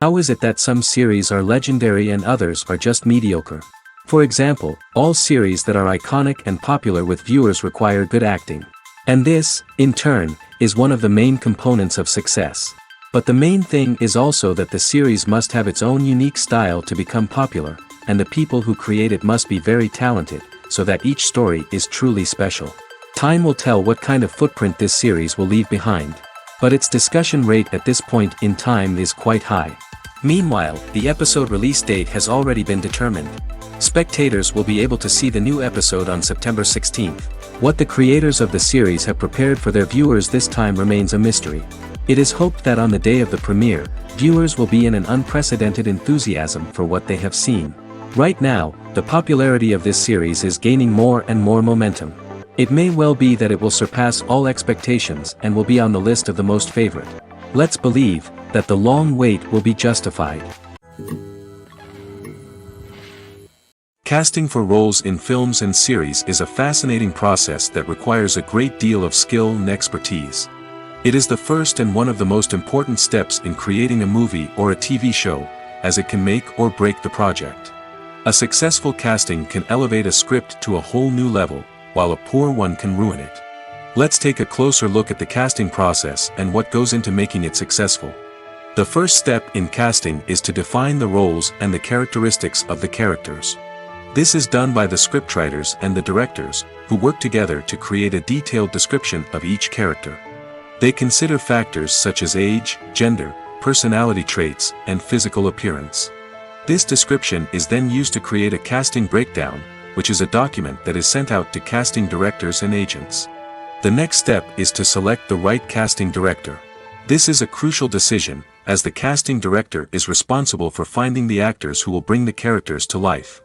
How is it that some series are legendary and others are just mediocre? For example, all series that are iconic and popular with viewers require good acting. And this, in turn, is one of the main components of success. But the main thing is also that the series must have its own unique style to become popular, and the people who create it must be very talented, so that each story is truly special. Time will tell what kind of footprint this series will leave behind. But its discussion rate at this point in time is quite high. Meanwhile, the episode release date has already been determined. Spectators will be able to see the new episode on September 16th. What the creators of the series have prepared for their viewers this time remains a mystery. It is hoped that on the day of the premiere, viewers will be in an unprecedented enthusiasm for what they have seen. Right now, the popularity of this series is gaining more and more momentum. It may well be that it will surpass all expectations and will be on the list of the most favorite. Let's believe that the long wait will be justified. Casting for roles in films and series is a fascinating process that requires a great deal of skill and expertise. It is the first and one of the most important steps in creating a movie or a TV show, as it can make or break the project. A successful casting can elevate a script to a whole new level, while a poor one can ruin it. Let's take a closer look at the casting process and what goes into making it successful. The first step in casting is to define the roles and the characteristics of the characters. This is done by the scriptwriters and the directors, who work together to create a detailed description of each character. They consider factors such as age, gender, personality traits, and physical appearance. This description is then used to create a casting breakdown, which is a document that is sent out to casting directors and agents. The next step is to select the right casting director. This is a crucial decision, as the casting director is responsible for finding the actors who will bring the characters to life.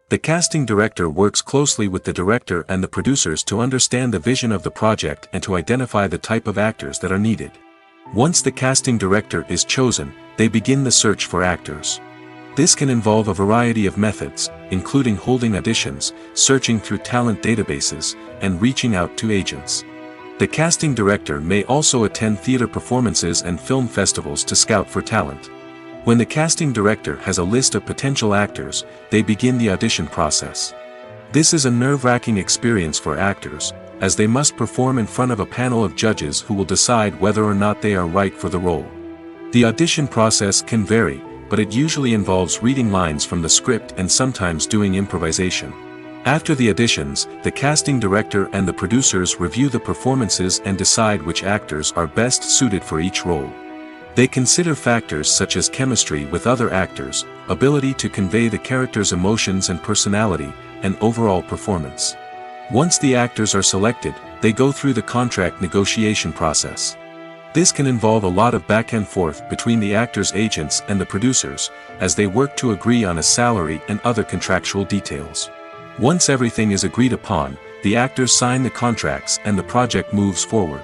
The casting director works closely with the director and the producers to understand the vision of the project and to identify the type of actors that are needed. Once the casting director is chosen, they begin the search for actors. This can involve a variety of methods, including holding auditions, searching through talent databases, and reaching out to agents. The casting director may also attend theater performances and film festivals to scout for talent. When the casting director has a list of potential actors, they begin the audition process. This is a nerve-wracking experience for actors, as they must perform in front of a panel of judges who will decide whether or not they are right for the role. The audition process can vary, but it usually involves reading lines from the script and sometimes doing improvisation. After the auditions, the casting director and the producers review the performances and decide which actors are best suited for each role. They consider factors such as chemistry with other actors, ability to convey the character's emotions and personality, and overall performance. Once the actors are selected, they go through the contract negotiation process. This can involve a lot of back and forth between the actors' agents and the producers, as they work to agree on a salary and other contractual details. Once everything is agreed upon, the actors sign the contracts and the project moves forward.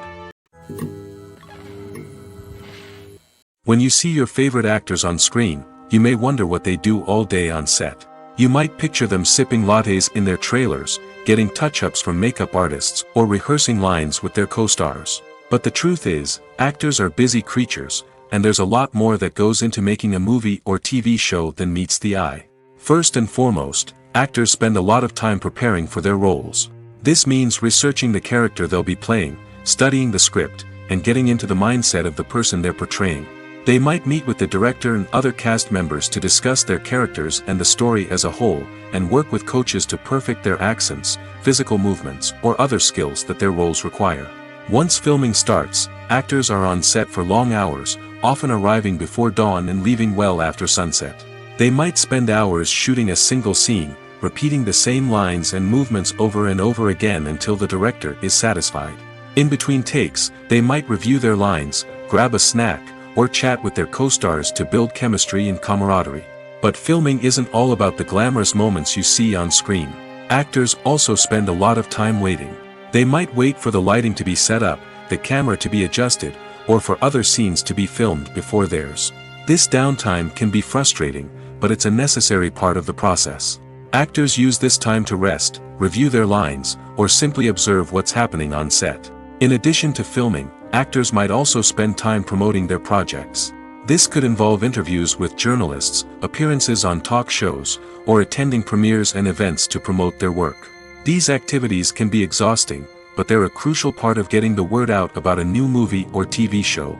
When you see your favorite actors on screen, you may wonder what they do all day on set. You might picture them sipping lattes in their trailers, getting touch-ups from makeup artists, or rehearsing lines with their co-stars. But the truth is, actors are busy creatures, and there's a lot more that goes into making a movie or TV show than meets the eye. First and foremost, actors spend a lot of time preparing for their roles. This means researching the character they'll be playing, studying the script, and getting into the mindset of the person they're portraying. They might meet with the director and other cast members to discuss their characters and the story as a whole, and work with coaches to perfect their accents, physical movements, or other skills that their roles require. Once filming starts, actors are on set for long hours, often arriving before dawn and leaving well after sunset. They might spend hours shooting a single scene, repeating the same lines and movements over and over again until the director is satisfied. In between takes, they might review their lines, grab a snack, or chat with their co-stars to build chemistry and camaraderie. But filming isn't all about the glamorous moments you see on screen. Actors also spend a lot of time waiting. They might wait for the lighting to be set up, the camera to be adjusted, or for other scenes to be filmed before theirs. This downtime can be frustrating, but it's a necessary part of the process. Actors use this time to rest, review their lines, or simply observe what's happening on set. In addition to filming, actors might also spend time promoting their projects. This could involve interviews with journalists, appearances on talk shows, or attending premieres and events to promote their work. These activities can be exhausting, but they're a crucial part of getting the word out about a new movie or TV show.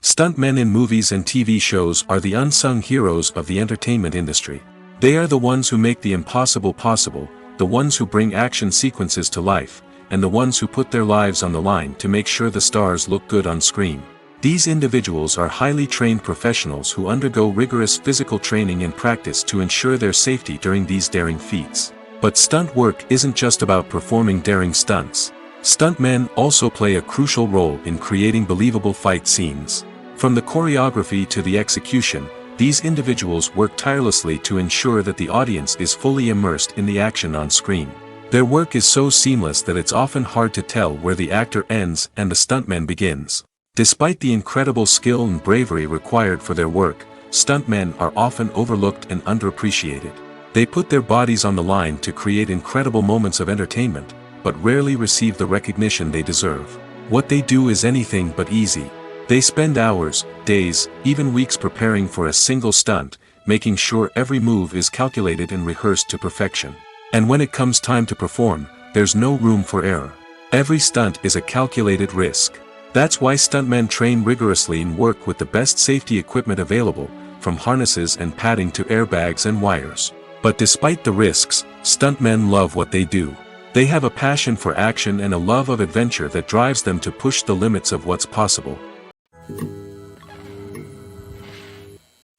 Stuntmen in movies and TV shows are the unsung heroes of the entertainment industry. They are the ones who make the impossible possible, the ones who bring action sequences to life, and the ones who put their lives on the line to make sure the stars look good on screen. These individuals are highly trained professionals who undergo rigorous physical training and practice to ensure their safety during these daring feats. But stunt work isn't just about performing daring stunts. Stuntmen also play a crucial role in creating believable fight scenes. From the choreography to the execution, these individuals work tirelessly to ensure that the audience is fully immersed in the action on screen. Their work is so seamless that it's often hard to tell where the actor ends and the stuntman begins. Despite the incredible skill and bravery required for their work, stuntmen are often overlooked and underappreciated. They put their bodies on the line to create incredible moments of entertainment, but rarely receive the recognition they deserve. What they do is anything but easy. They spend hours, days, even weeks preparing for a single stunt, making sure every move is calculated and rehearsed to perfection. And when it comes time to perform, there's no room for error. Every stunt is a calculated risk. That's why stuntmen train rigorously and work with the best safety equipment available, from harnesses and padding to airbags and wires. But despite the risks, stuntmen love what they do. They have a passion for action and a love of adventure that drives them to push the limits of what's possible.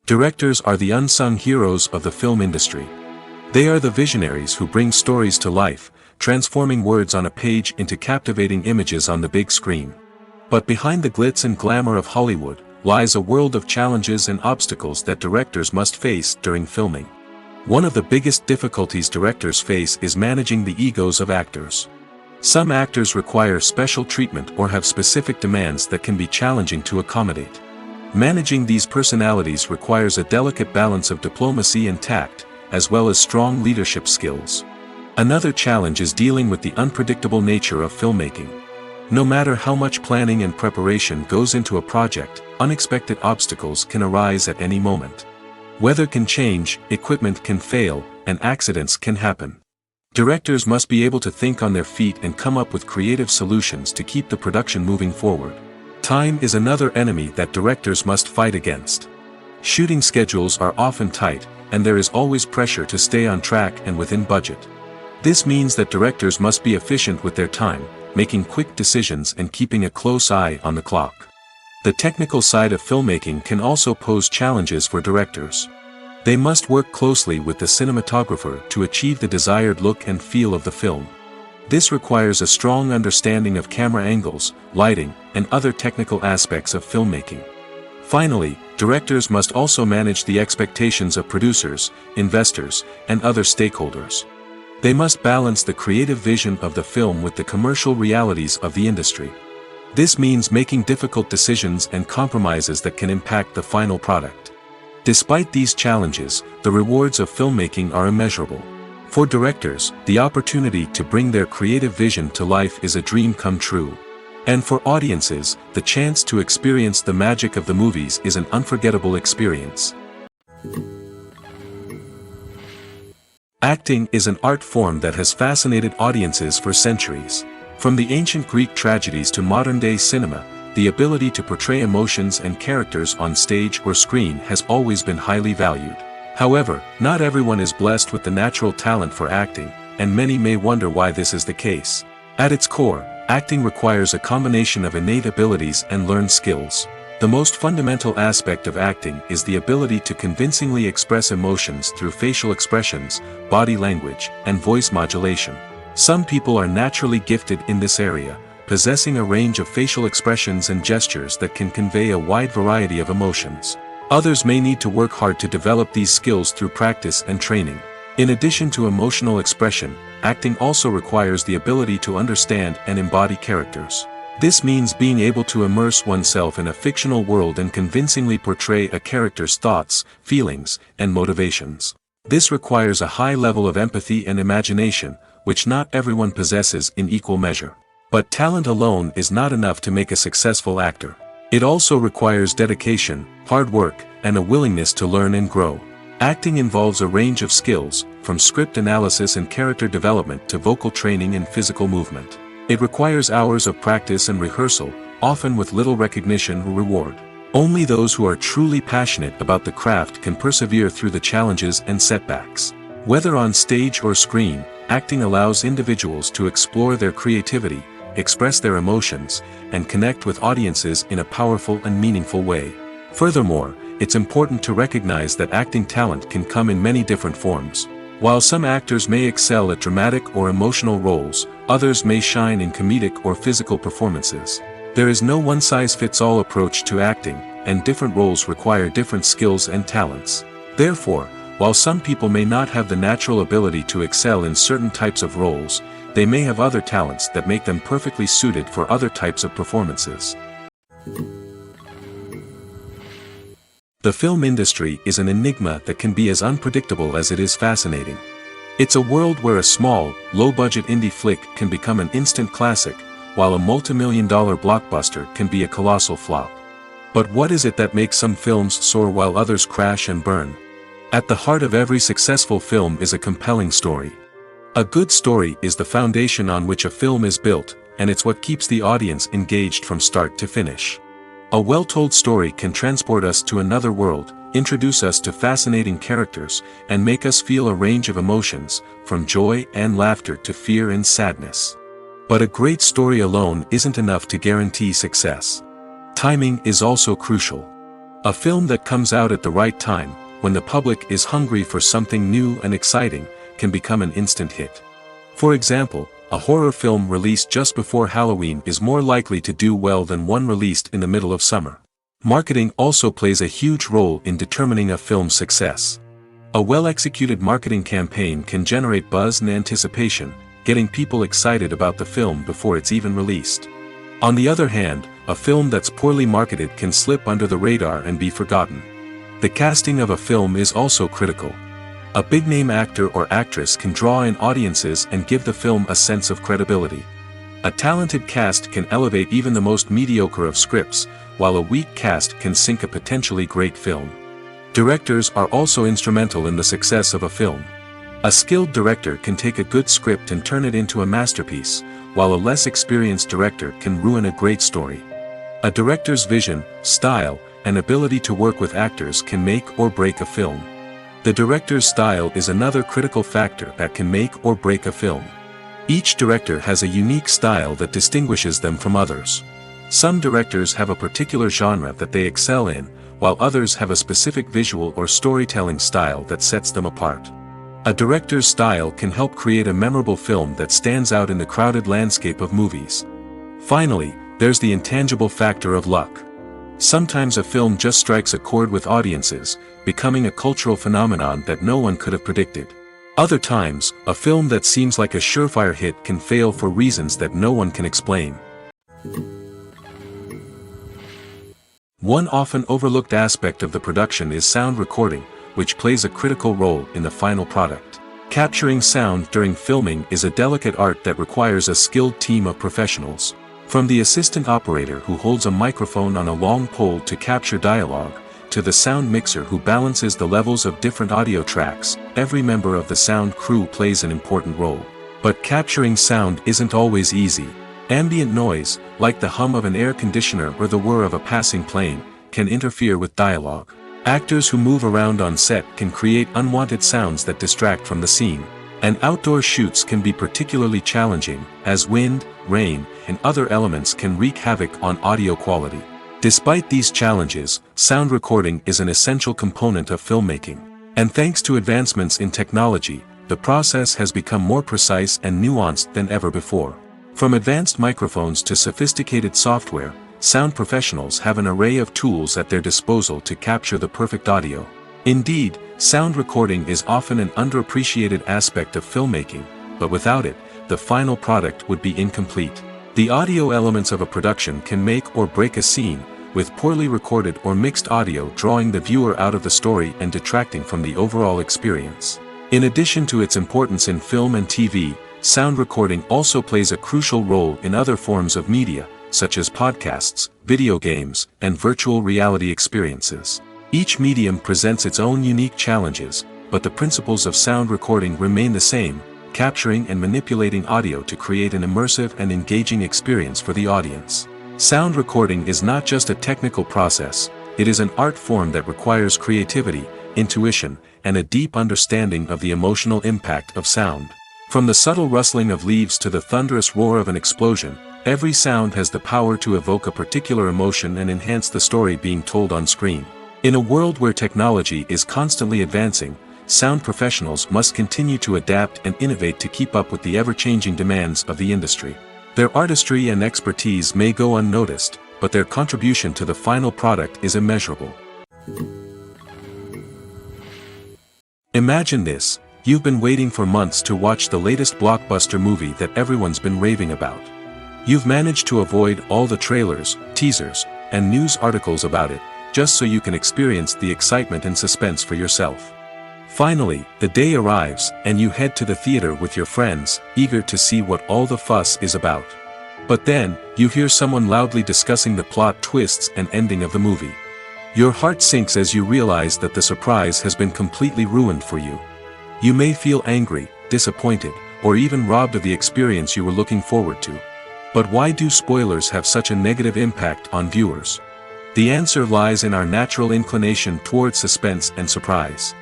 Directors are the unsung heroes of the film industry. They are the visionaries who bring stories to life, transforming words on a page into captivating images on the big screen. But behind the glitz and glamour of Hollywood, lies a world of challenges and obstacles that directors must face during filming. One of the biggest difficulties directors face is managing the egos of actors. Some actors require special treatment or have specific demands that can be challenging to accommodate. Managing these personalities requires a delicate balance of diplomacy and tact, as well as strong leadership skills. Another challenge is dealing with the unpredictable nature of filmmaking. No matter how much planning and preparation goes into a project, unexpected obstacles can arise at any moment. Weather can change, equipment can fail, and accidents can happen. Directors must be able to think on their feet and come up with creative solutions to keep the production moving forward. Time is another enemy that directors must fight against. Shooting schedules are often tight, and there is always pressure to stay on track and within budget. This means that directors must be efficient with their time, making quick decisions and keeping a close eye on the clock. The technical side of filmmaking can also pose challenges for directors. They must work closely with the cinematographer to achieve the desired look and feel of the film. This requires a strong understanding of camera angles, lighting, and other technical aspects of filmmaking. Finally, directors must also manage the expectations of producers, investors, and other stakeholders. They must balance the creative vision of the film with the commercial realities of the industry. This means making difficult decisions and compromises that can impact the final product. Despite these challenges, the rewards of filmmaking are immeasurable. For directors, the opportunity to bring their creative vision to life is a dream come true. And for audiences, the chance to experience the magic of the movies is an unforgettable experience. Acting is an art form that has fascinated audiences for centuries. From the ancient Greek tragedies to modern-day cinema, the ability to portray emotions and characters on stage or screen has always been highly valued. However, not everyone is blessed with the natural talent for acting, and many may wonder why this is the case. At its core, acting requires a combination of innate abilities and learned skills. The most fundamental aspect of acting is the ability to convincingly express emotions through facial expressions, body language, and voice modulation. Some people are naturally gifted in this area, possessing a range of facial expressions and gestures that can convey a wide variety of emotions. Others may need to work hard to develop these skills through practice and training. In addition to emotional expression, acting also requires the ability to understand and embody characters. This means being able to immerse oneself in a fictional world and convincingly portray a character's thoughts, feelings, and motivations. This requires a high level of empathy and imagination, which not everyone possesses in equal measure. But talent alone is not enough to make a successful actor. It also requires dedication, hard work, and a willingness to learn and grow. Acting involves a range of skills, from script analysis and character development to vocal training and physical movement. It requires hours of practice and rehearsal, often with little recognition or reward. Only those who are truly passionate about the craft can persevere through the challenges and setbacks. Whether on stage or screen, acting allows individuals to explore their creativity, express their emotions, and connect with audiences in a powerful and meaningful way. Furthermore, it's important to recognize that acting talent can come in many different forms. While some actors may excel at dramatic or emotional roles, others may shine in comedic or physical performances. There is no one-size-fits-all approach to acting, and different roles require different skills and talents. Therefore, while some people may not have the natural ability to excel in certain types of roles, they may have other talents that make them perfectly suited for other types of performances. The film industry is an enigma that can be as unpredictable as it is fascinating. It's a world where a small, low-budget indie flick can become an instant classic, while a multi-million-dollar blockbuster can be a colossal flop. But what is it that makes some films soar while others crash and burn? At the heart of every successful film is a compelling story. A good story is the foundation on which a film is built, and it's what keeps the audience engaged from start to finish. A well-told story can transport us to another world, introduce us to fascinating characters, and make us feel a range of emotions, from joy and laughter to fear and sadness. But a great story alone isn't enough to guarantee success. Timing is also crucial. A film that comes out at the right time, when the public is hungry for something new and exciting, can become an instant hit. For example, a horror film released just before Halloween is more likely to do well than one released in the middle of summer. Marketing also plays a huge role in determining a film's success. A well-executed marketing campaign can generate buzz and anticipation, getting people excited about the film before it's even released. On the other hand, a film that's poorly marketed can slip under the radar and be forgotten. The casting of a film is also critical. A big-name actor or actress can draw in audiences and give the film a sense of credibility. A talented cast can elevate even the most mediocre of scripts, while a weak cast can sink a potentially great film. Directors are also instrumental in the success of a film. A skilled director can take a good script and turn it into a masterpiece, while a less experienced director can ruin a great story. A director's vision, style, and ability to work with actors can make or break a film. The director's style is another critical factor that can make or break a film. Each director has a unique style that distinguishes them from others. Some directors have a particular genre that they excel in, while others have a specific visual or storytelling style that sets them apart. A director's style can help create a memorable film that stands out in the crowded landscape of movies. Finally, there's the intangible factor of luck. Sometimes a film just strikes a chord with audiences, becoming a cultural phenomenon that no one could have predicted. Other times, a film that seems like a surefire hit can fail for reasons that no one can explain. One often overlooked aspect of the production is sound recording, which plays a critical role in the final product. Capturing sound during filming is a delicate art that requires a skilled team of professionals. From the assistant operator who holds a microphone on a long pole to capture dialogue, to the sound mixer who balances the levels of different audio tracks, every member of the sound crew plays an important role. But capturing sound isn't always easy. Ambient noise, like the hum of an air conditioner or the whir of a passing plane, can interfere with dialogue. Actors who move around on set can create unwanted sounds that distract from the scene. And outdoor shoots can be particularly challenging, as wind, rain, and other elements can wreak havoc on audio quality. Despite these challenges, sound recording is an essential component of filmmaking. And thanks to advancements in technology, the process has become more precise and nuanced than ever before. From advanced microphones to sophisticated software, sound professionals have an array of tools at their disposal to capture the perfect audio. Indeed, sound recording is often an underappreciated aspect of filmmaking, but without it, the final product would be incomplete. The audio elements of a production can make or break a scene, with poorly recorded or mixed audio drawing the viewer out of the story and detracting from the overall experience. In addition to its importance in film and TV, sound recording also plays a crucial role in other forms of media, such as podcasts, video games, and virtual reality experiences. Each medium presents its own unique challenges, but the principles of sound recording remain the same, capturing and manipulating audio to create an immersive and engaging experience for the audience. Sound recording is not just a technical process, it is an art form that requires creativity, intuition, and a deep understanding of the emotional impact of sound. From the subtle rustling of leaves to the thunderous roar of an explosion, every sound has the power to evoke a particular emotion and enhance the story being told on screen. In a world where technology is constantly advancing, sound professionals must continue to adapt and innovate to keep up with the ever-changing demands of the industry. Their artistry and expertise may go unnoticed, but their contribution to the final product is immeasurable. Imagine this: you've been waiting for months to watch the latest blockbuster movie that everyone's been raving about. You've managed to avoid all the trailers, teasers, and news articles about it, just so you can experience the excitement and suspense for yourself. Finally, the day arrives, and you head to the theater with your friends, eager to see what all the fuss is about. But then, you hear someone loudly discussing the plot twists and ending of the movie. Your heart sinks as you realize that the surprise has been completely ruined for you. You may feel angry, disappointed, or even robbed of the experience you were looking forward to. But why do spoilers have such a negative impact on viewers? The answer lies in our natural inclination toward suspense and surprise.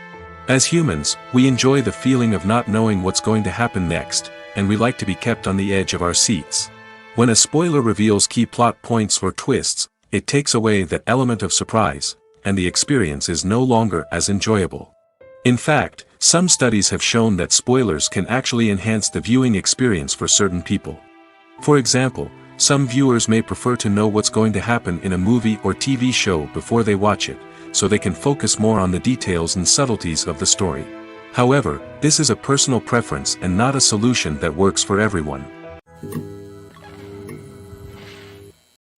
As humans, we enjoy the feeling of not knowing what's going to happen next, and we like to be kept on the edge of our seats. When a spoiler reveals key plot points or twists, it takes away that element of surprise, and the experience is no longer as enjoyable. In fact, some studies have shown that spoilers can actually enhance the viewing experience for certain people. For example, some viewers may prefer to know what's going to happen in a movie or TV show before they watch it, so they can focus more on the details and subtleties of the story. However, this is a personal preference and not a solution that works for everyone.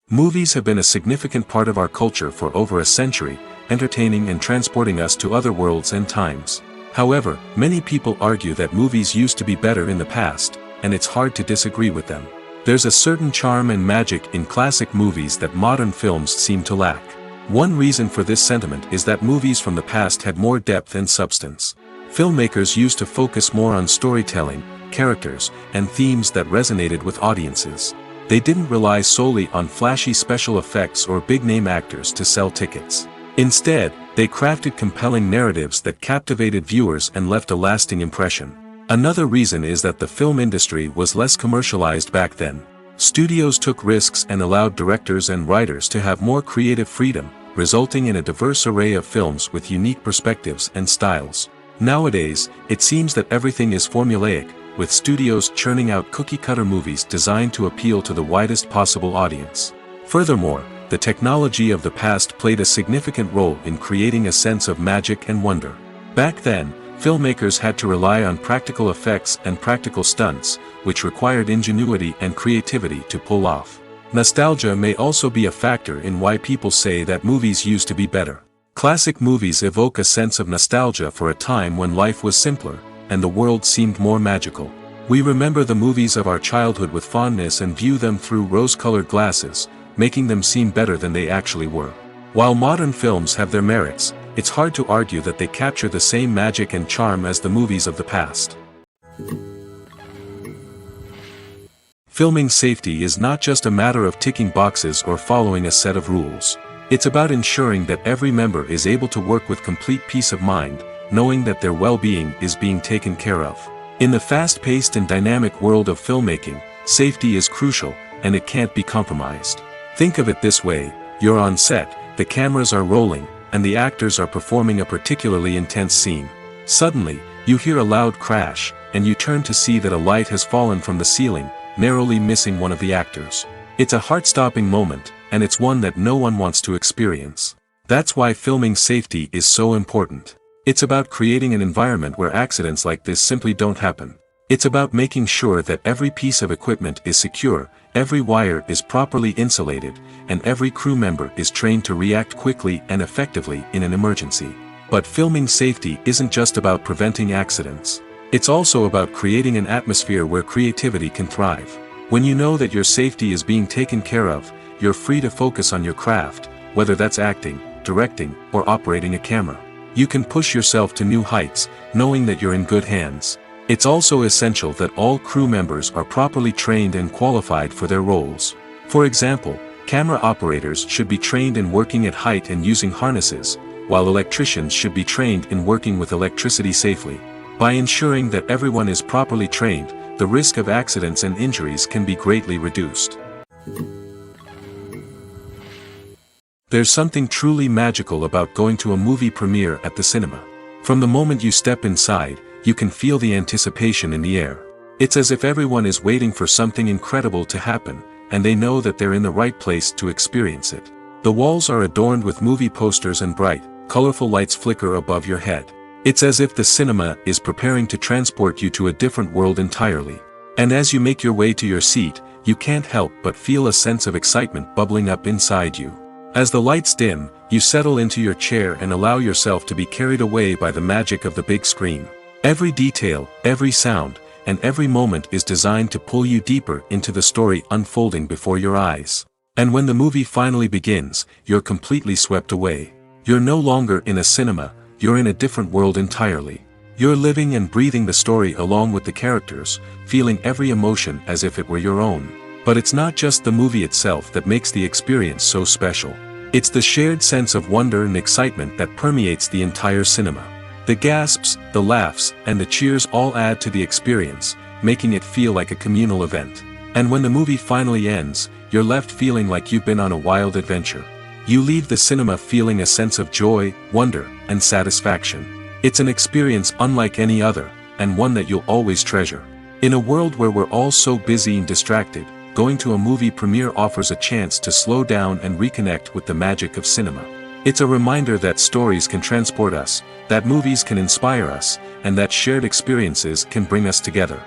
Movies have been a significant part of our culture for over a century, entertaining and transporting us to other worlds and times. However, many people argue that movies used to be better in the past, and it's hard to disagree with them. There's a certain charm and magic in classic movies that modern films seem to lack. One reason for this sentiment is that movies from the past had more depth and substance. Filmmakers used to focus more on storytelling, characters, and themes that resonated with audiences. They didn't rely solely on flashy special effects or big-name actors to sell tickets. Instead, they crafted compelling narratives that captivated viewers and left a lasting impression. Another reason is that the film industry was less commercialized back then. Studios took risks and allowed directors and writers to have more creative freedom, resulting in a diverse array of films with unique perspectives and styles. Nowadays, it seems that everything is formulaic, with studios churning out cookie-cutter movies designed to appeal to the widest possible audience. Furthermore, the technology of the past played a significant role in creating a sense of magic and wonder. Back then, filmmakers had to rely on practical effects and practical stunts, which required ingenuity and creativity to pull off. Nostalgia may also be a factor in why people say that movies used to be better. Classic movies evoke a sense of nostalgia for a time when life was simpler, and the world seemed more magical. We remember the movies of our childhood with fondness and view them through rose-colored glasses, making them seem better than they actually were. While modern films have their merits, it's hard to argue that they capture the same magic and charm as the movies of the past. Filming safety is not just a matter of ticking boxes or following a set of rules. It's about ensuring that every member is able to work with complete peace of mind, knowing that their well-being is being taken care of. In the fast-paced and dynamic world of filmmaking, safety is crucial, and it can't be compromised. Think of it this way: you're on set, the cameras are rolling, and the actors are performing a particularly intense scene. Suddenly, you hear a loud crash, and you turn to see that a light has fallen from the ceiling, narrowly missing one of the actors. It's a heart-stopping moment, and it's one that no one wants to experience. That's why filming safety is so important. It's about creating an environment where accidents like this simply don't happen. It's about making sure that every piece of equipment is secure, every wire is properly insulated, and every crew member is trained to react quickly and effectively in an emergency. But filming safety isn't just about preventing accidents. It's also about creating an atmosphere where creativity can thrive. When you know that your safety is being taken care of, you're free to focus on your craft, whether that's acting, directing, or operating a camera. You can push yourself to new heights, knowing that you're in good hands. It's also essential that all crew members are properly trained and qualified for their roles. For example, camera operators should be trained in working at height and using harnesses, while electricians should be trained in working with electricity safely. By ensuring that everyone is properly trained, the risk of accidents and injuries can be greatly reduced. There's something truly magical about going to a movie premiere at the cinema. From the moment you step inside, you can feel the anticipation in the air. It's as if everyone is waiting for something incredible to happen, and they know that they're in the right place to experience it. The walls are adorned with movie posters and bright, colorful lights flicker above your head. It's as if the cinema is preparing to transport you to a different world entirely. And as you make your way to your seat, you can't help but feel a sense of excitement bubbling up inside you. As the lights dim, you settle into your chair and allow yourself to be carried away by the magic of the big screen. Every detail, every sound, and every moment is designed to pull you deeper into the story unfolding before your eyes. And when the movie finally begins, you're completely swept away. You're no longer in a cinema, you're in a different world entirely. You're living and breathing the story along with the characters, feeling every emotion as if it were your own. But it's not just the movie itself that makes the experience so special. It's the shared sense of wonder and excitement that permeates the entire cinema. The gasps, the laughs, and the cheers all add to the experience, making it feel like a communal event. And when the movie finally ends, you're left feeling like you've been on a wild adventure. You leave the cinema feeling a sense of joy, wonder, and satisfaction. It's an experience unlike any other, and one that you'll always treasure. In a world where we're all so busy and distracted, going to a movie premiere offers a chance to slow down and reconnect with the magic of cinema. It's a reminder that stories can transport us, that movies can inspire us, and that shared experiences can bring us together.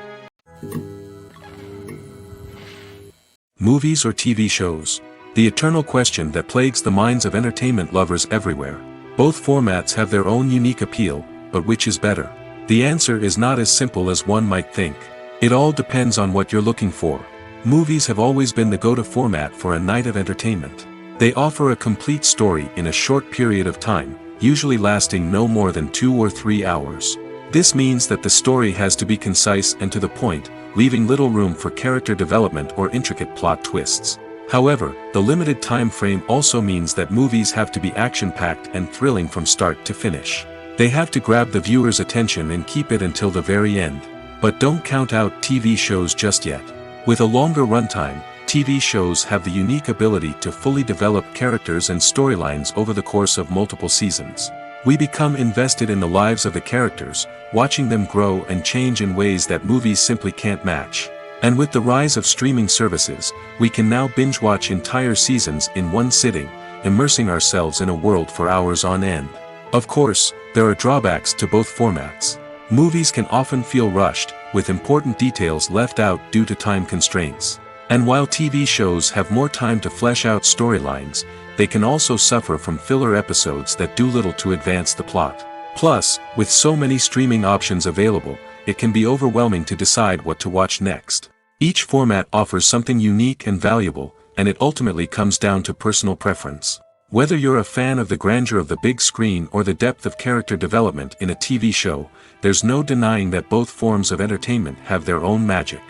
Movies or TV shows? The eternal question that plagues the minds of entertainment lovers everywhere. Both formats have their own unique appeal, but which is better? The answer is not as simple as one might think. It all depends on what you're looking for. Movies have always been the go-to format for a night of entertainment. They offer a complete story in a short period of time, usually lasting no more than 2 or 3 hours. This means that the story has to be concise and to the point, leaving little room for character development or intricate plot twists. However, the limited time frame also means that movies have to be action-packed and thrilling from start to finish. They have to grab the viewer's attention and keep it until the very end. But don't count out TV shows just yet. With a longer runtime, TV shows have the unique ability to fully develop characters and storylines over the course of multiple seasons. We become invested in the lives of the characters, watching them grow and change in ways that movies simply can't match. And with the rise of streaming services, we can now binge-watch entire seasons in one sitting, immersing ourselves in a world for hours on end. Of course, there are drawbacks to both formats. Movies can often feel rushed, with important details left out due to time constraints. And while TV shows have more time to flesh out storylines, they can also suffer from filler episodes that do little to advance the plot. Plus, with so many streaming options available, it can be overwhelming to decide what to watch next. Each format offers something unique and valuable, and it ultimately comes down to personal preference. Whether you're a fan of the grandeur of the big screen or the depth of character development in a TV show, there's no denying that both forms of entertainment have their own magic.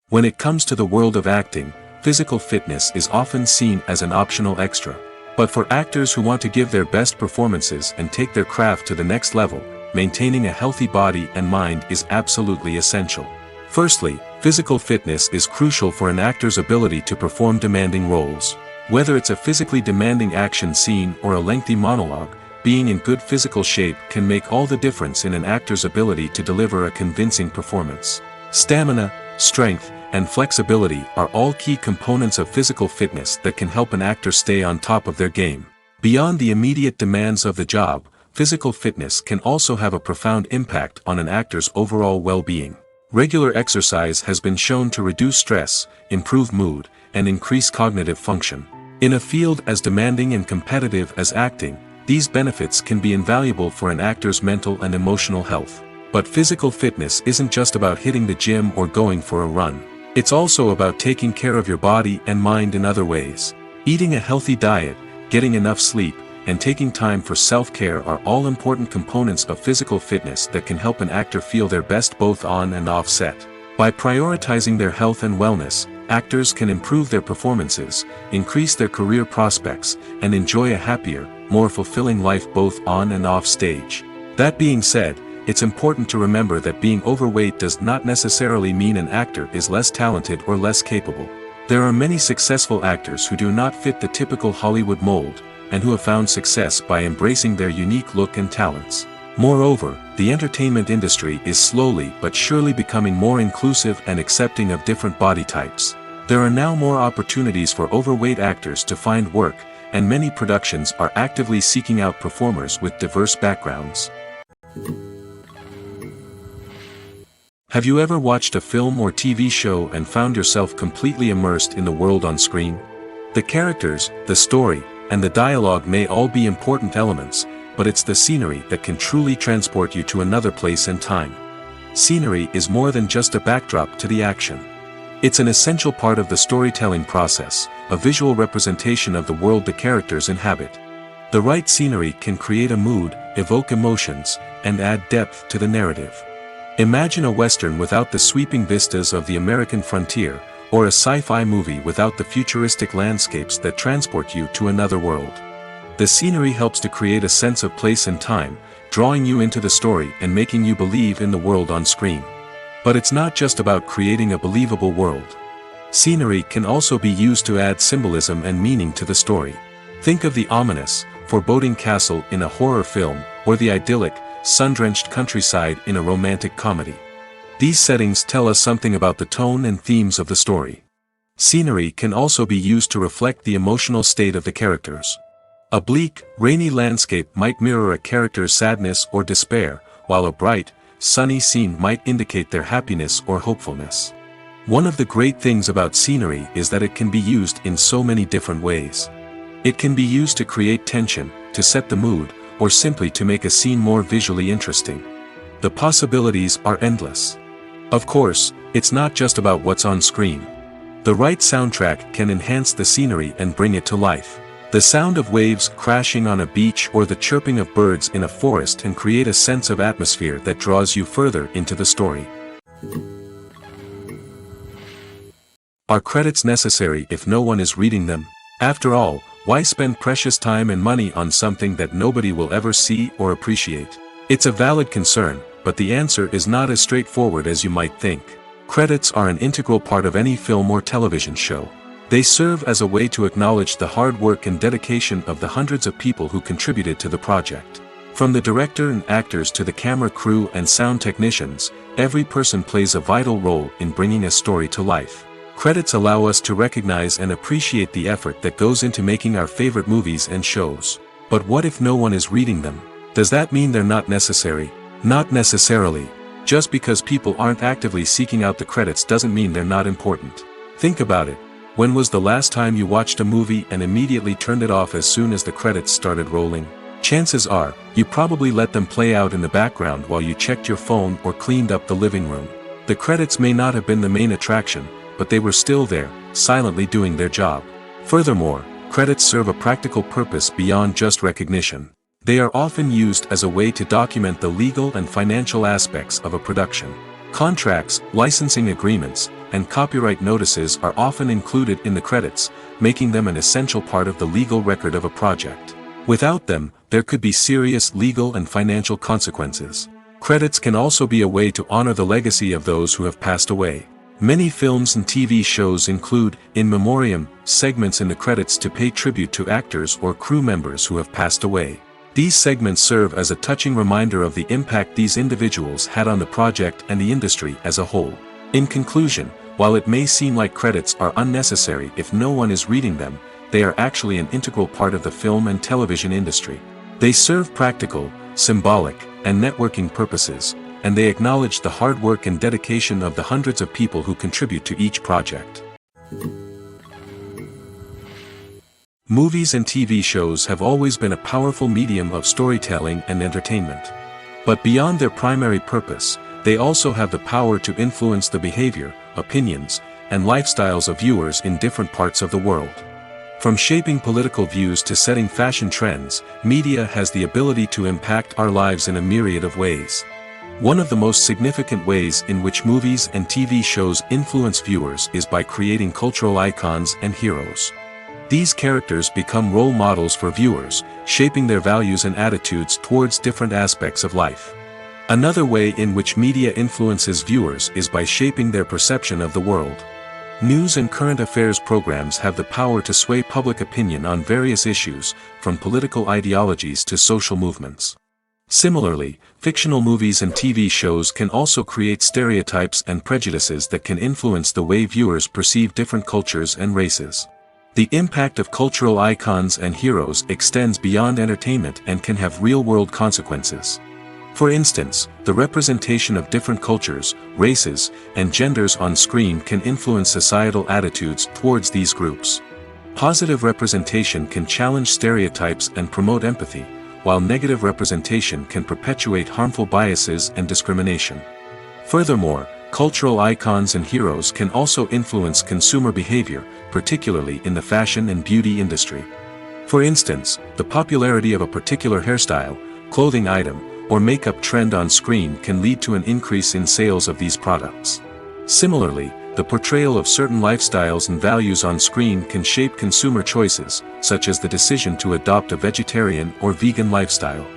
When it comes to the world of acting, physical fitness is often seen as an optional extra. But for actors who want to give their best performances and take their craft to the next level, maintaining a healthy body and mind is absolutely essential. Firstly, physical fitness is crucial for an actor's ability to perform demanding roles. Whether it's a physically demanding action scene or a lengthy monologue, being in good physical shape can make all the difference in an actor's ability to deliver a convincing performance. Stamina, strength, and flexibility are all key components of physical fitness that can help an actor stay on top of their game. Beyond the immediate demands of the job, physical fitness can also have a profound impact on an actor's overall well-being. Regular exercise has been shown to reduce stress, improve mood, and increase cognitive function. In a field as demanding and competitive as acting, These benefits can be invaluable for an actor's mental and emotional health. But physical fitness isn't just about hitting the gym or going for a run. It's also about taking care of your body and mind in other ways. Eating a healthy diet, getting enough sleep, and taking time for self-care are all important components of physical fitness that can help an actor feel their best both on and off set. By prioritizing their health and wellness, actors can improve their performances, increase their career prospects, and enjoy a happier, more fulfilling life both on and off stage. That being said, it's important to remember that being overweight does not necessarily mean an actor is less talented or less capable. There are many successful actors who do not fit the typical Hollywood mold, and who have found success by embracing their unique look and talents. Moreover, the entertainment industry is slowly but surely becoming more inclusive and accepting of different body types. There are now more opportunities for overweight actors to find work, and many productions are actively seeking out performers with diverse backgrounds. Have you ever watched a film or TV show and found yourself completely immersed in the world on screen? The characters, the story, and the dialogue may all be important elements, but it's the scenery that can truly transport you to another place and time. Scenery is more than just a backdrop to the action. It's an essential part of the storytelling process, a visual representation of the world the characters inhabit. The right scenery can create a mood, evoke emotions, and add depth to the narrative. Imagine a Western without the sweeping vistas of the American frontier, or a sci-fi movie without the futuristic landscapes that transport you to another world. The scenery helps to create a sense of place and time, drawing you into the story and making you believe in the world on screen. But it's not just about creating a believable world. Scenery can also be used to add symbolism and meaning to the story. Think of the ominous, foreboding castle in a horror film, or the idyllic, sun-drenched countryside in a romantic comedy. These settings tell us something about the tone and themes of the story. Scenery can also be used to reflect the emotional state of the characters. A bleak, rainy landscape might mirror a character's sadness or despair, while a bright, sunny scene might indicate their happiness or hopefulness. One of the great things about scenery is that it can be used in so many different ways. It can be used to create tension, to set the mood, or simply to make a scene more visually interesting. The possibilities are endless. Of course, it's not just about what's on screen. The right soundtrack can enhance the scenery and bring it to life. The sound of waves crashing on a beach or the chirping of birds in a forest can create a sense of atmosphere that draws you further into the story. Are credits necessary if no one is reading them? After all, why spend precious time and money on something that nobody will ever see or appreciate? It's a valid concern, but the answer is not as straightforward as you might think. Credits are an integral part of any film or television show. They serve as a way to acknowledge the hard work and dedication of the hundreds of people who contributed to the project. From the director and actors to the camera crew and sound technicians, every person plays a vital role in bringing a story to life. Credits allow us to recognize and appreciate the effort that goes into making our favorite movies and shows. But what if no one is reading them? Does that mean they're not necessary? Not necessarily. Just because people aren't actively seeking out the credits doesn't mean they're not important. Think about it. When was the last time you watched a movie and immediately turned it off as soon as the credits started rolling? Chances are, you probably let them play out in the background while you checked your phone or cleaned up the living room. The credits may not have been the main attraction, but they were still there, silently doing their job. Furthermore, credits serve a practical purpose beyond just recognition. They are often used as a way to document the legal and financial aspects of a production. Contracts, licensing agreements, and copyright notices are often included in the credits, making them an essential part of the legal record of a project. Without them, there could be serious legal and financial consequences. Credits can also be a way to honor the legacy of those who have passed away. Many films and TV shows include, in memoriam, segments in the credits to pay tribute to actors or crew members who have passed away. These segments serve as a touching reminder of the impact these individuals had on the project and the industry as a whole. In conclusion, while it may seem like credits are unnecessary if no one is reading them, they are actually an integral part of the film and television industry. They serve practical, symbolic, and networking purposes, and they acknowledge the hard work and dedication of the hundreds of people who contribute to each project. Movies and TV shows have always been a powerful medium of storytelling and entertainment. But beyond their primary purpose, they also have the power to influence the behavior, opinions, and lifestyles of viewers in different parts of the world. From shaping political views to setting fashion trends, media has the ability to impact our lives in a myriad of ways. One of the most significant ways in which movies and TV shows influence viewers is by creating cultural icons and heroes. These characters become role models for viewers, shaping their values and attitudes towards different aspects of life. Another way in which media influences viewers is by shaping their perception of the world. News and current affairs programs have the power to sway public opinion on various issues, from political ideologies to social movements. Similarly, fictional movies and TV shows can also create stereotypes and prejudices that can influence the way viewers perceive different cultures and races. The impact of cultural icons and heroes extends beyond entertainment and can have real-world consequences. For instance, the representation of different cultures, races, and genders on screen can influence societal attitudes towards these groups. Positive representation can challenge stereotypes and promote empathy, while negative representation can perpetuate harmful biases and discrimination. Furthermore, cultural icons and heroes can also influence consumer behavior, particularly in the fashion and beauty industry. For instance, the popularity of a particular hairstyle, clothing item, or makeup trend on screen can lead to an increase in sales of these products. Similarly, the portrayal of certain lifestyles and values on screen can shape consumer choices, such as the decision to adopt a vegetarian or vegan lifestyle.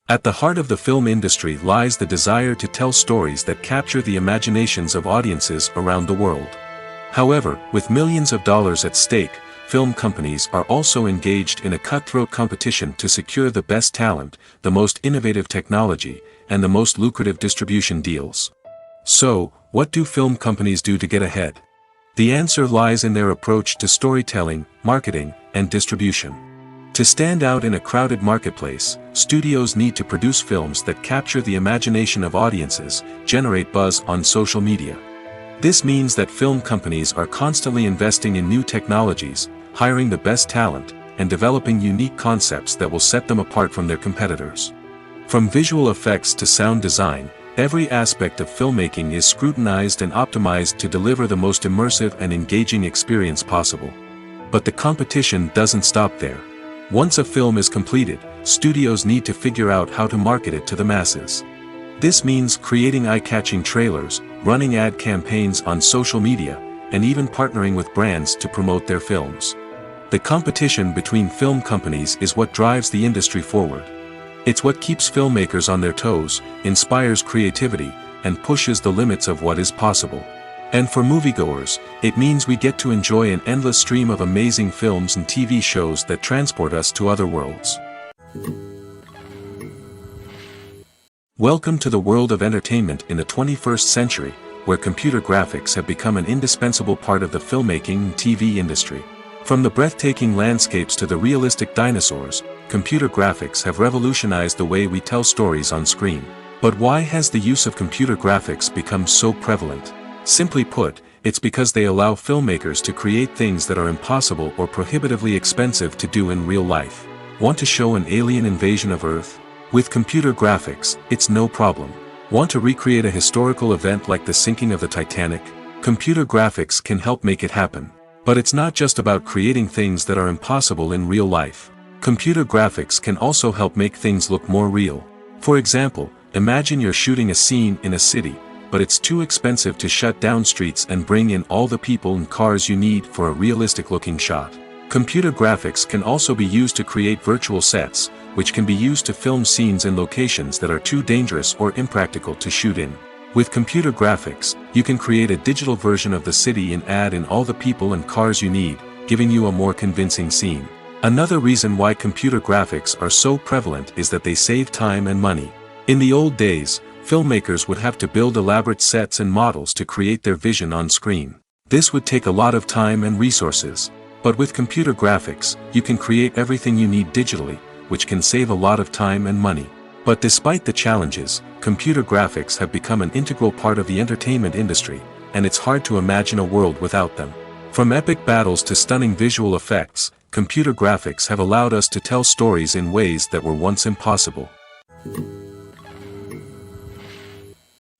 At the heart of the film industry lies the desire to tell stories that capture the imaginations of audiences around the world. However, with millions of dollars at stake, film companies are also engaged in a cutthroat competition to secure the best talent, the most innovative technology, and the most lucrative distribution deals. So, what do film companies do to get ahead? The answer lies in their approach to storytelling, marketing, and distribution. To stand out in a crowded marketplace, studios need to produce films that capture the imagination of audiences, generate buzz on social media. This means that film companies are constantly investing in new technologies, hiring the best talent, and developing unique concepts that will set them apart from their competitors. From visual effects to sound design, every aspect of filmmaking is scrutinized and optimized to deliver the most immersive and engaging experience possible. But the competition doesn't stop there. Once a film is completed, studios need to figure out how to market it to the masses. This means creating eye-catching trailers, running ad campaigns on social media, and even partnering with brands to promote their films. The competition between film companies is what drives the industry forward. It's what keeps filmmakers on their toes, inspires creativity, and pushes the limits of what is possible. And for moviegoers, it means we get to enjoy an endless stream of amazing films and TV shows that transport us to other worlds. Welcome to the world of entertainment in the 21st century, where computer graphics have become an indispensable part of the filmmaking and TV industry. From the breathtaking landscapes to the realistic dinosaurs, computer graphics have revolutionized the way we tell stories on screen. But why has the use of computer graphics become so prevalent? Simply put, it's because they allow filmmakers to create things that are impossible or prohibitively expensive to do in real life. Want to show an alien invasion of Earth? With computer graphics, it's no problem. Want to recreate a historical event like the sinking of the Titanic? Computer graphics can help make it happen. But it's not just about creating things that are impossible in real life. Computer graphics can also help make things look more real. For example, imagine you're shooting a scene in a city, but it's too expensive to shut down streets and bring in all the people and cars you need for a realistic-looking shot. Computer graphics can also be used to create virtual sets, which can be used to film scenes in locations that are too dangerous or impractical to shoot in. With computer graphics, you can create a digital version of the city and add in all the people and cars you need, giving you a more convincing scene. Another reason why computer graphics are so prevalent is that they save time and money. In the old days, filmmakers would have to build elaborate sets and models to create their vision on screen. This would take a lot of time and resources. But with computer graphics, you can create everything you need digitally, which can save a lot of time and money. But despite the challenges, computer graphics have become an integral part of the entertainment industry, and it's hard to imagine a world without them. From epic battles to stunning visual effects, computer graphics have allowed us to tell stories in ways that were once impossible.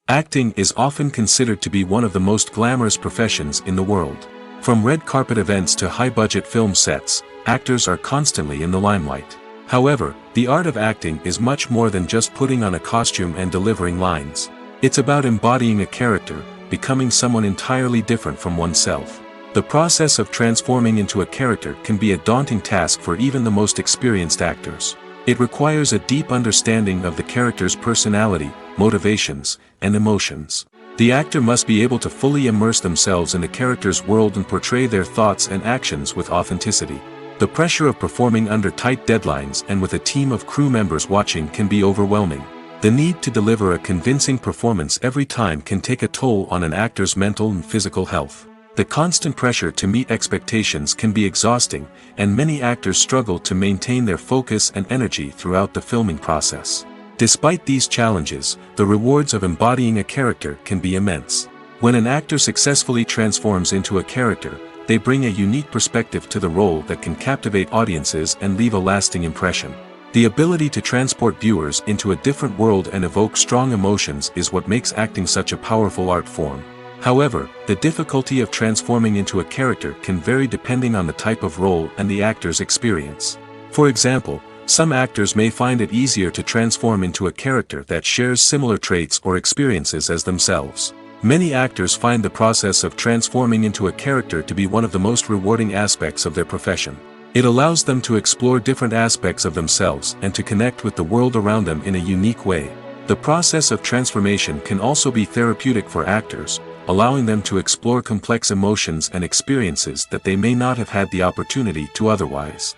Acting is often considered to be one of the most glamorous professions in the world. From red carpet events to high-budget film sets, actors are constantly in the limelight. However, the art of acting is much more than just putting on a costume and delivering lines. It's about embodying a character, becoming someone entirely different from oneself. The process of transforming into a character can be a daunting task for even the most experienced actors. It requires a deep understanding of the character's personality, motivations, and emotions. The actor must be able to fully immerse themselves in the character's world and portray their thoughts and actions with authenticity. The pressure of performing under tight deadlines and with a team of crew members watching can be overwhelming. The need to deliver a convincing performance every time can take a toll on an actor's mental and physical health. The constant pressure to meet expectations can be exhausting, and many actors struggle to maintain their focus and energy throughout the filming process. Despite these challenges, the rewards of embodying a character can be immense. When an actor successfully transforms into a character, they bring a unique perspective to the role that can captivate audiences and leave a lasting impression. The ability to transport viewers into a different world and evoke strong emotions is what makes acting such a powerful art form. However, the difficulty of transforming into a character can vary depending on the type of role and the actor's experience. For example, some actors may find it easier to transform into a character that shares similar traits or experiences as themselves. Many actors find the process of transforming into a character to be one of the most rewarding aspects of their profession. It allows them to explore different aspects of themselves and to connect with the world around them in a unique way. The process of transformation can also be therapeutic for actors, allowing them to explore complex emotions and experiences that they may not have had the opportunity to otherwise.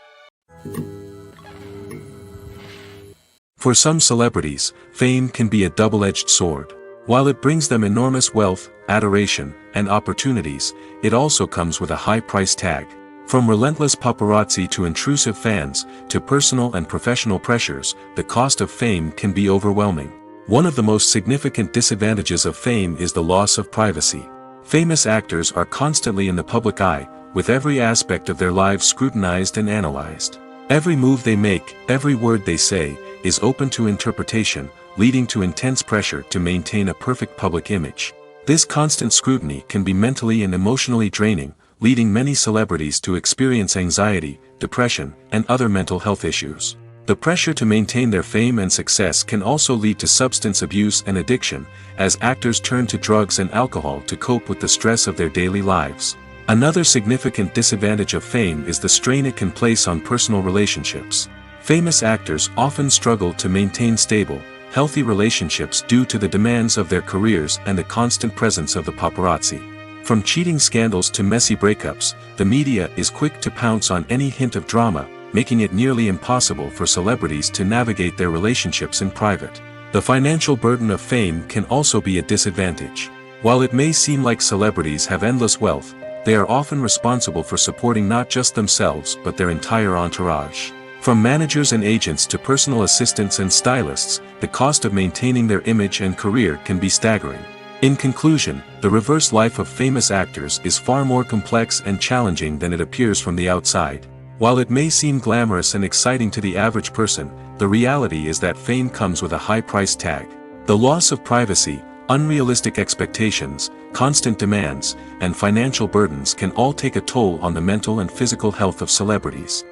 For some celebrities, fame can be a double-edged sword. While it brings them enormous wealth, adoration, and opportunities, it also comes with a high price tag. From relentless paparazzi to intrusive fans, to personal and professional pressures, the cost of fame can be overwhelming. One of the most significant disadvantages of fame is the loss of privacy. Famous actors are constantly in the public eye, with every aspect of their lives scrutinized and analyzed. Every move they make, every word they say, is open to interpretation, leading to intense pressure to maintain a perfect public image. This constant scrutiny can be mentally and emotionally draining, leading many celebrities to experience anxiety, depression, and other mental health issues. The pressure to maintain their fame and success can also lead to substance abuse and addiction, as actors turn to drugs and alcohol to cope with the stress of their daily lives. Another significant disadvantage of fame is the strain it can place on personal relationships. Famous actors often struggle to maintain stable, healthy relationships due to the demands of their careers and the constant presence of the paparazzi. From cheating scandals to messy breakups, the media is quick to pounce on any hint of drama, making it nearly impossible for celebrities to navigate their relationships in private. The financial burden of fame can also be a disadvantage. While it may seem like celebrities have endless wealth, they are often responsible for supporting not just themselves but their entire entourage. From managers and agents to personal assistants and stylists, the cost of maintaining their image and career can be staggering. In conclusion, the reverse life of famous actors is far more complex and challenging than it appears from the outside. While it may seem glamorous and exciting to the average person, the reality is that fame comes with a high price tag. The loss of privacy, unrealistic expectations, constant demands, and financial burdens can all take a toll on the mental and physical health of celebrities.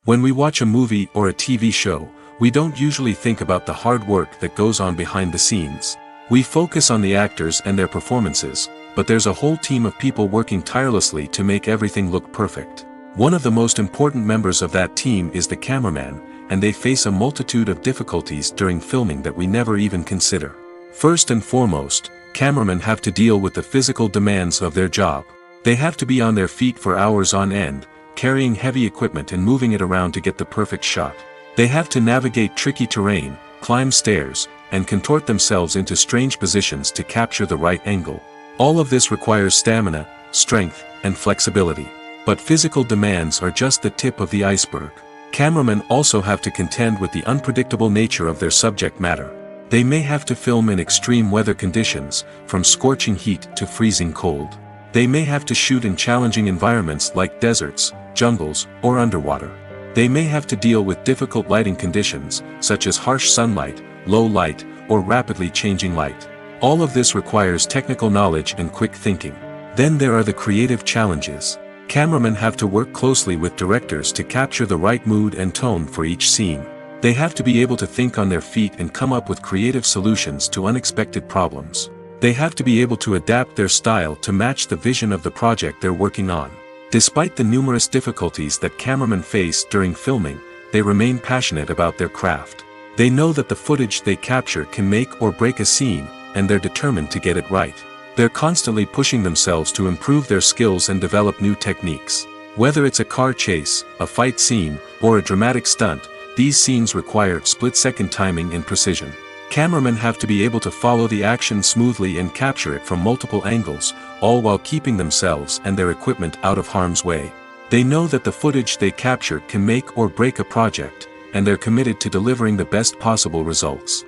When we watch a movie or a TV show, we don't usually think about the hard work that goes on behind the scenes. We focus on the actors and their performances, but there's a whole team of people working tirelessly to make everything look perfect. One of the most important members of that team is the cameraman, and they face a multitude of difficulties during filming that we never even consider. First and foremost, cameramen have to deal with the physical demands of their job. They have to be on their feet for hours on end, carrying heavy equipment and moving it around to get the perfect shot. They have to navigate tricky terrain, climb stairs, and contort themselves into strange positions to capture the right angle. All of this requires stamina, strength, and flexibility. But physical demands are just the tip of the iceberg. Cameramen also have to contend with the unpredictable nature of their subject matter. They may have to film in extreme weather conditions, from scorching heat to freezing cold. They may have to shoot in challenging environments like deserts, jungles, or underwater. They may have to deal with difficult lighting conditions, such as harsh sunlight, low light, or rapidly changing light. All of this requires technical knowledge and quick thinking. Then there are the creative challenges. Cameramen have to work closely with directors to capture the right mood and tone for each scene. They have to be able to think on their feet and come up with creative solutions to unexpected problems. They have to be able to adapt their style to match the vision of the project they're working on. Despite the numerous difficulties that cameramen face during filming, they remain passionate about their craft. They know that the footage they capture can make or break a scene, and they're determined to get it right. They're constantly pushing themselves to improve their skills and develop new techniques. Whether it's a car chase, a fight scene, or a dramatic stunt, these scenes require split-second timing and precision. Cameramen have to be able to follow the action smoothly and capture it from multiple angles, all while keeping themselves and their equipment out of harm's way. They know that the footage they capture can make or break a project, and they're committed to delivering the best possible results.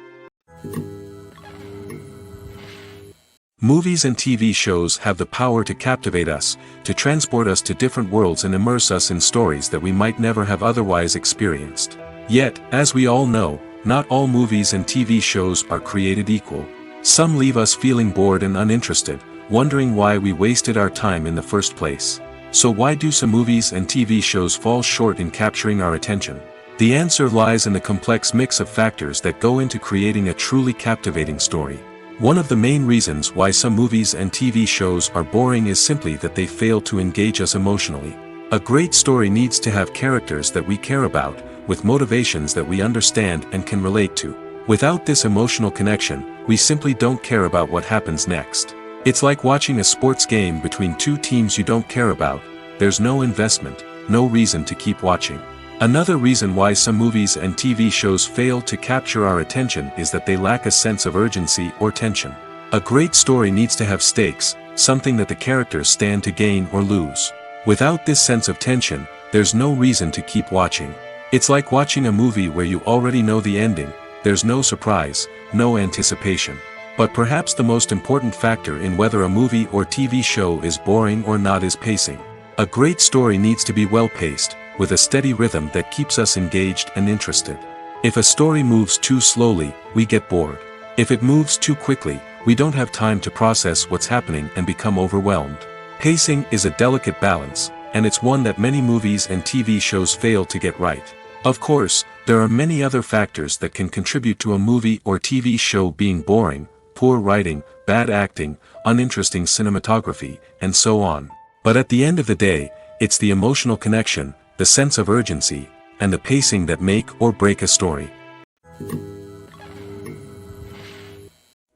Movies and TV shows have the power to captivate us, to transport us to different worlds and immerse us in stories that we might never have otherwise experienced. Yet, as we all know, not all movies and TV shows are created equal. Some leave us feeling bored and uninterested, wondering why we wasted our time in the first place. So why do some movies and TV shows fall short in capturing our attention? The answer lies in the complex mix of factors that go into creating a truly captivating story. One of the main reasons why some movies and TV shows are boring is simply that they fail to engage us emotionally. A great story needs to have characters that we care about, with motivations that we understand and can relate to. Without this emotional connection, we simply don't care about what happens next. It's like watching a sports game between two teams you don't care about. There's no investment, no reason to keep watching. Another reason why some movies and TV shows fail to capture our attention is that they lack a sense of urgency or tension. A great story needs to have stakes, something that the characters stand to gain or lose. Without this sense of tension, there's no reason to keep watching. It's like watching a movie where you already know the ending. There's no surprise, no anticipation. But perhaps the most important factor in whether a movie or TV show is boring or not is pacing. A great story needs to be well-paced, with a steady rhythm that keeps us engaged and interested. If a story moves too slowly, we get bored. If it moves too quickly, we don't have time to process what's happening and become overwhelmed. Pacing is a delicate balance, and it's one that many movies and TV shows fail to get right. Of course, there are many other factors that can contribute to a movie or TV show being boring: poor writing, bad acting, uninteresting cinematography, and so on. But at the end of the day, it's the emotional connection, the sense of urgency, and the pacing that make or break a story.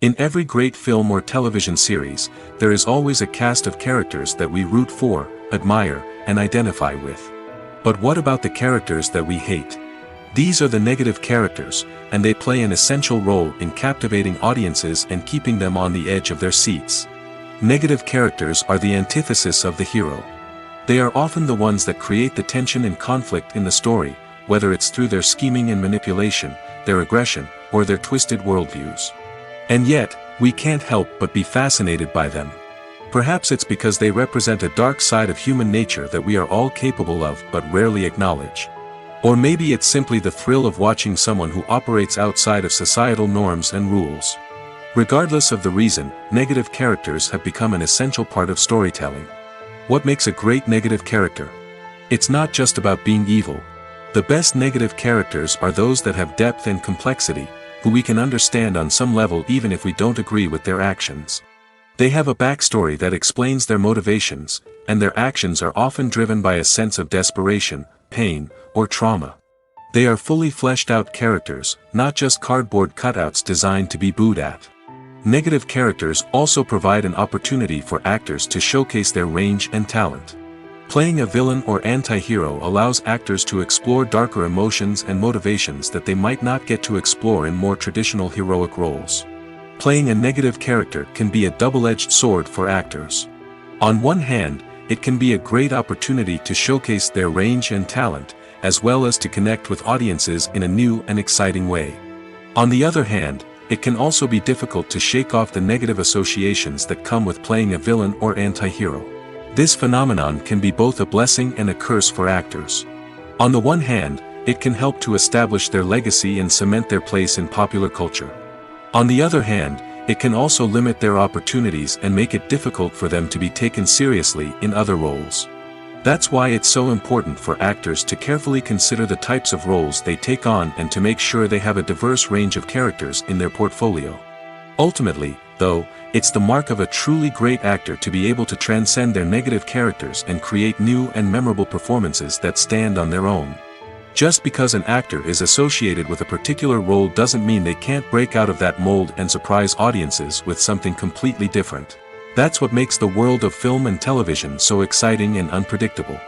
In every great film or television series, there is always a cast of characters that we root for, admire, and identify with. But what about the characters that we hate? These are the negative characters, and they play an essential role in captivating audiences and keeping them on the edge of their seats. Negative characters are the antithesis of the hero. They are often the ones that create the tension and conflict in the story, whether it's through their scheming and manipulation, their aggression, or their twisted worldviews. And yet, we can't help but be fascinated by them. Perhaps it's because they represent a dark side of human nature that we are all capable of but rarely acknowledge. Or maybe it's simply the thrill of watching someone who operates outside of societal norms and rules. Regardless of the reason, negative characters have become an essential part of storytelling. What makes a great negative character? It's not just about being evil. The best negative characters are those that have depth and complexity, who we can understand on some level even if we don't agree with their actions. They have a backstory that explains their motivations, and their actions are often driven by a sense of desperation, pain, or trauma. They are fully fleshed out characters, not just cardboard cutouts designed to be booed at. Negative characters also provide an opportunity for actors to showcase their range and talent. Playing a villain or anti-hero allows actors to explore darker emotions and motivations that they might not get to explore in more traditional heroic roles. Playing a negative character can be a double-edged sword for actors. On one hand, it can be a great opportunity to showcase their range and talent, as well as to connect with audiences in a new and exciting way. On the other hand, It can also be difficult to shake off the negative associations that come with playing a villain or anti-hero. This phenomenon can be both a blessing and a curse for actors. On the one hand, it can help to establish their legacy and cement their place in popular culture. On the other hand, it can also limit their opportunities and make it difficult for them to be taken seriously in other roles. That's why it's so important for actors to carefully consider the types of roles they take on and to make sure they have a diverse range of characters in their portfolio. Ultimately, though, it's the mark of a truly great actor to be able to transcend their negative characters and create new and memorable performances that stand on their own. Just because an actor is associated with a particular role doesn't mean they can't break out of that mold and surprise audiences with something completely different. That's what makes the world of film and television so exciting and unpredictable.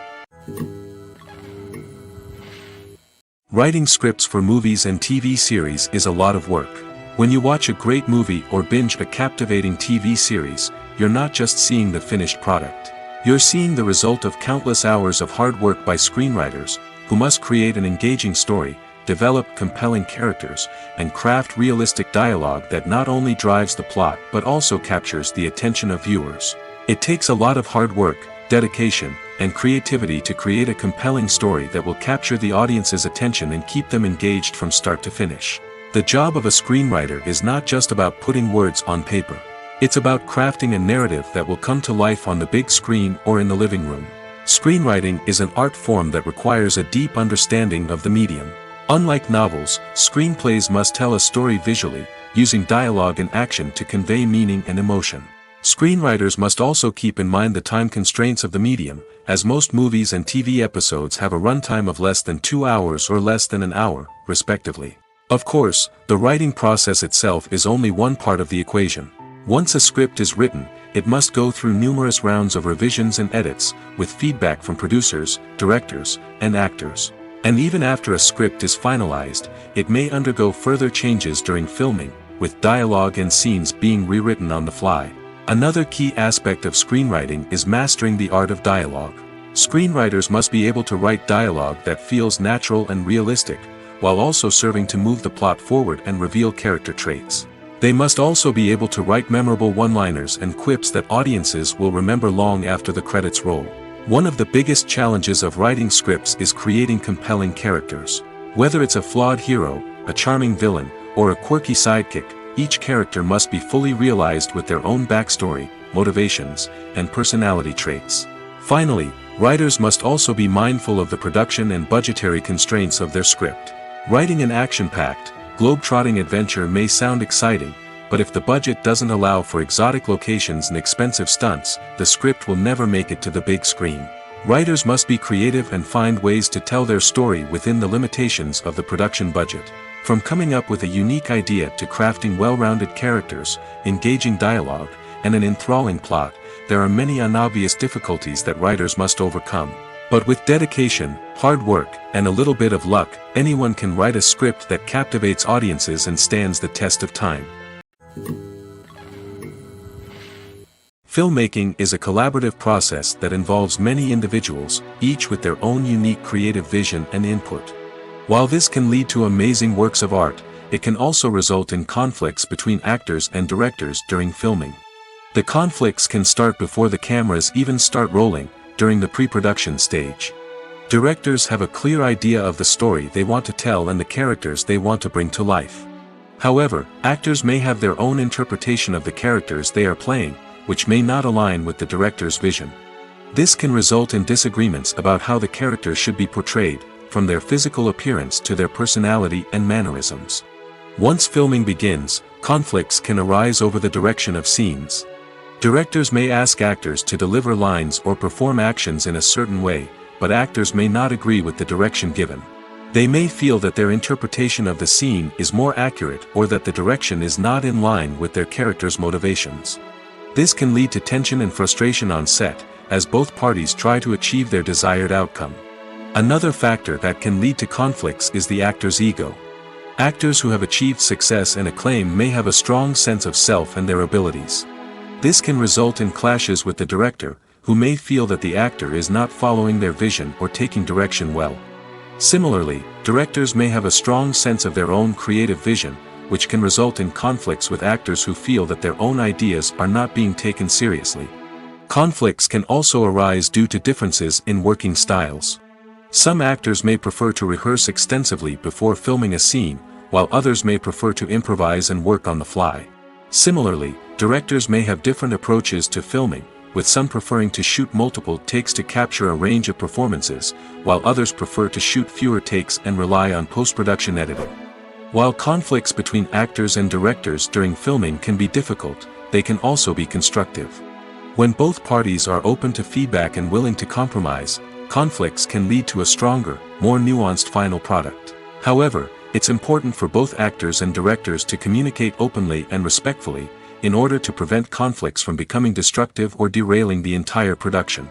Writing scripts for movies and TV series is a lot of work. When you watch a great movie or binge a captivating TV series, you're not just seeing the finished product. You're seeing the result of countless hours of hard work by screenwriters, who must create an engaging story, develop compelling characters, and craft realistic dialogue that not only drives the plot but also captures the attention of viewers. It takes a lot of hard work, dedication, and creativity to create a compelling story that will capture the audience's attention and keep them engaged from start to finish. The job of a screenwriter is not just about putting words on paper. It's about crafting a narrative that will come to life on the big screen or in the living room. Screenwriting is an art form that requires a deep understanding of the medium. Unlike novels, screenplays must tell a story visually, using dialogue and action to convey meaning and emotion. Screenwriters must also keep in mind the time constraints of the medium, as most movies and TV episodes have a runtime of less than 2 hours or less than an hour, respectively. Of course, the writing process itself is only one part of the equation. Once a script is written, it must go through numerous rounds of revisions and edits, with feedback from producers, directors, and actors. And even after a script is finalized, it may undergo further changes during filming, with dialogue and scenes being rewritten on the fly. Another key aspect of screenwriting is mastering the art of dialogue. Screenwriters must be able to write dialogue that feels natural and realistic, while also serving to move the plot forward and reveal character traits. They must also be able to write memorable one-liners and quips that audiences will remember long after the credits roll. One of the biggest challenges of writing scripts is creating compelling characters. Whether it's a flawed hero, a charming villain, or a quirky sidekick, each character must be fully realized with their own backstory, motivations, and personality traits. Finally, writers must also be mindful of the production and budgetary constraints of their script. Writing an action-packed, globe-trotting adventure may sound exciting, but if the budget doesn't allow for exotic locations and expensive stunts, the script will never make it to the big screen. Writers must be creative and find ways to tell their story within the limitations of the production budget. From coming up with a unique idea to crafting well-rounded characters, engaging dialogue, and an enthralling plot, there are many unobvious difficulties that writers must overcome. But with dedication, hard work, and a little bit of luck, anyone can write a script that captivates audiences and stands the test of time. Filmmaking is a collaborative process that involves many individuals, each with their own unique creative vision and input. While this can lead to amazing works of art, it can also result in conflicts between actors and directors during filming. The conflicts can start before the cameras even start rolling, during the pre-production stage. Directors have a clear idea of the story they want to tell and the characters they want to bring to life. However, actors may have their own interpretation of the characters they are playing, which may not align with the director's vision. This can result in disagreements about how the characters should be portrayed, from their physical appearance to their personality and mannerisms. Once filming begins, conflicts can arise over the direction of scenes. Directors may ask actors to deliver lines or perform actions in a certain way, but actors may not agree with the direction given. They may feel that their interpretation of the scene is more accurate or that the direction is not in line with their character's motivations. This can lead to tension and frustration on set, as both parties try to achieve their desired outcome. Another factor that can lead to conflicts is the actor's ego. Actors who have achieved success and acclaim may have a strong sense of self and their abilities. This can result in clashes with the director, who may feel that the actor is not following their vision or taking direction well. Similarly, directors may have a strong sense of their own creative vision, which can result in conflicts with actors who feel that their own ideas are not being taken seriously. Conflicts can also arise due to differences in working styles. Some actors may prefer to rehearse extensively before filming a scene, while others may prefer to improvise and work on the fly. Similarly, directors may have different approaches to filming, with some preferring to shoot multiple takes to capture a range of performances, while others prefer to shoot fewer takes and rely on post-production editing. While conflicts between actors and directors during filming can be difficult, they can also be constructive. When both parties are open to feedback and willing to compromise, conflicts can lead to a stronger, more nuanced final product. However, it's important for both actors and directors to communicate openly and respectfully, in order to prevent conflicts from becoming destructive or derailing the entire production.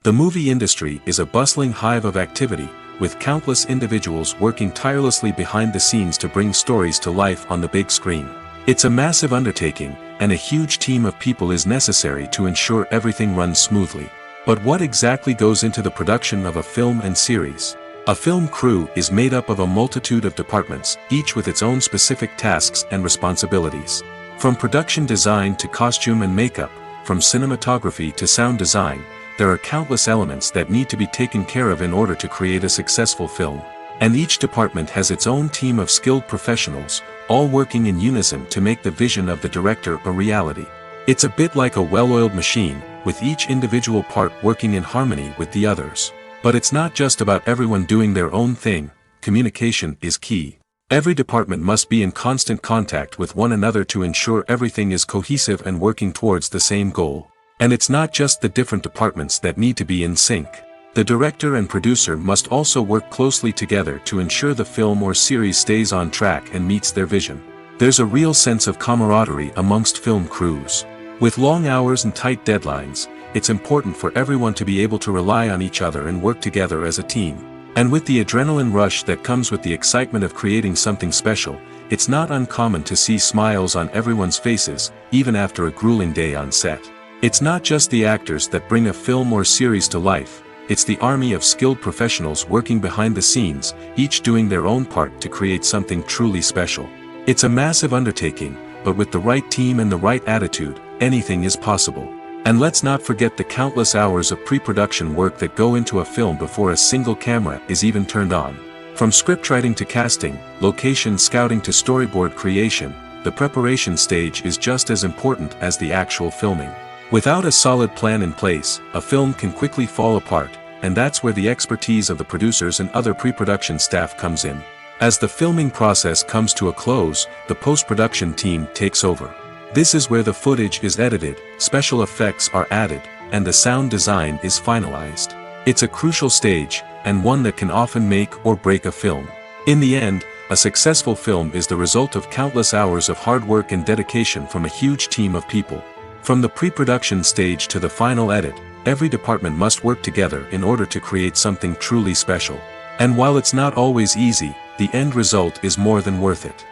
The movie industry is a bustling hive of activity, with countless individuals working tirelessly behind the scenes to bring stories to life on the big screen. It's a massive undertaking, and a huge team of people is necessary to ensure everything runs smoothly. But what exactly goes into the production of a film and series? A film crew is made up of a multitude of departments, each with its own specific tasks and responsibilities. From production design to costume and makeup, from cinematography to sound design, there are countless elements that need to be taken care of in order to create a successful film. And each department has its own team of skilled professionals, all working in unison to make the vision of the director a reality. It's a bit like a well-oiled machine, with each individual part working in harmony with the others. But it's not just about everyone doing their own thing. Communication is key. Every department must be in constant contact with one another to ensure everything is cohesive and working towards the same goal. And it's not just the different departments that need to be in sync. The director and producer must also work closely together to ensure the film or series stays on track and meets their vision. There's a real sense of camaraderie amongst film crews. With long hours and tight deadlines, it's important for everyone to be able to rely on each other and work together as a team. And with the adrenaline rush that comes with the excitement of creating something special, it's not uncommon to see smiles on everyone's faces, even after a grueling day on set. It's not just the actors that bring a film or series to life, it's the army of skilled professionals working behind the scenes, each doing their own part to create something truly special. It's a massive undertaking, but with the right team and the right attitude, anything is possible. And let's not forget the countless hours of pre-production work that go into a film before a single camera is even turned on. From scriptwriting to casting, location scouting to storyboard creation, the preparation stage is just as important as the actual filming. Without a solid plan in place, a film can quickly fall apart, and that's where the expertise of the producers and other pre-production staff comes in. As the filming process comes to a close, the post-production team takes over. This is where the footage is edited, special effects are added, and the sound design is finalized. It's a crucial stage, and one that can often make or break a film. In the end, a successful film is the result of countless hours of hard work and dedication from a huge team of people. From the pre-production stage to the final edit, every department must work together in order to create something truly special. And while it's not always easy, the end result is more than worth it.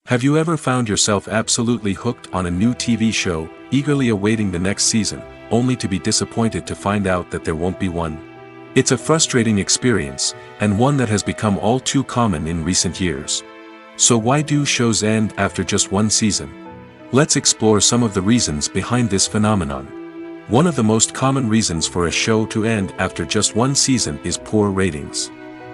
Have you ever found yourself absolutely hooked on a new TV show, eagerly awaiting the next season, only to be disappointed to find out that there won't be one? It's a frustrating experience, and one that has become all too common in recent years. So why do shows end after just one season? Let's explore some of the reasons behind this phenomenon. One of the most common reasons for a show to end after just one season is poor ratings.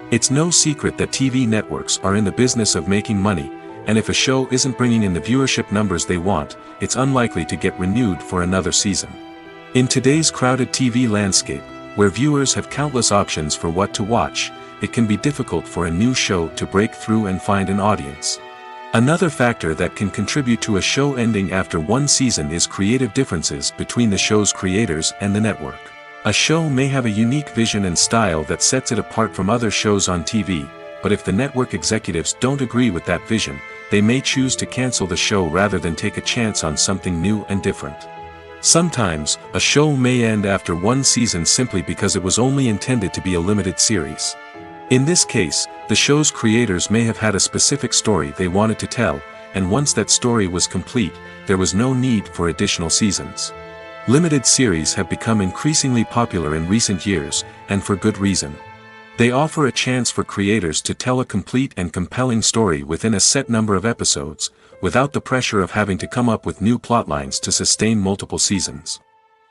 It's no secret that TV networks are in the business of making money, and if a show isn't bringing in the viewership numbers they want, it's unlikely to get renewed for another season. In today's crowded TV landscape, where viewers have countless options for what to watch, it can be difficult for a new show to break through and find an audience. Another factor that can contribute to a show ending after one season is creative differences between the show's creators and the network. A show may have a unique vision and style that sets it apart from other shows on TV, but if the network executives don't agree with that vision, they may choose to cancel the show rather than take a chance on something new and different. Sometimes, a show may end after one season simply because it was only intended to be a limited series. In this case, the show's creators may have had a specific story they wanted to tell, and once that story was complete, there was no need for additional seasons. Limited series have become increasingly popular in recent years, and for good reason. They offer a chance for creators to tell a complete and compelling story within a set number of episodes, without the pressure of having to come up with new plotlines to sustain multiple seasons.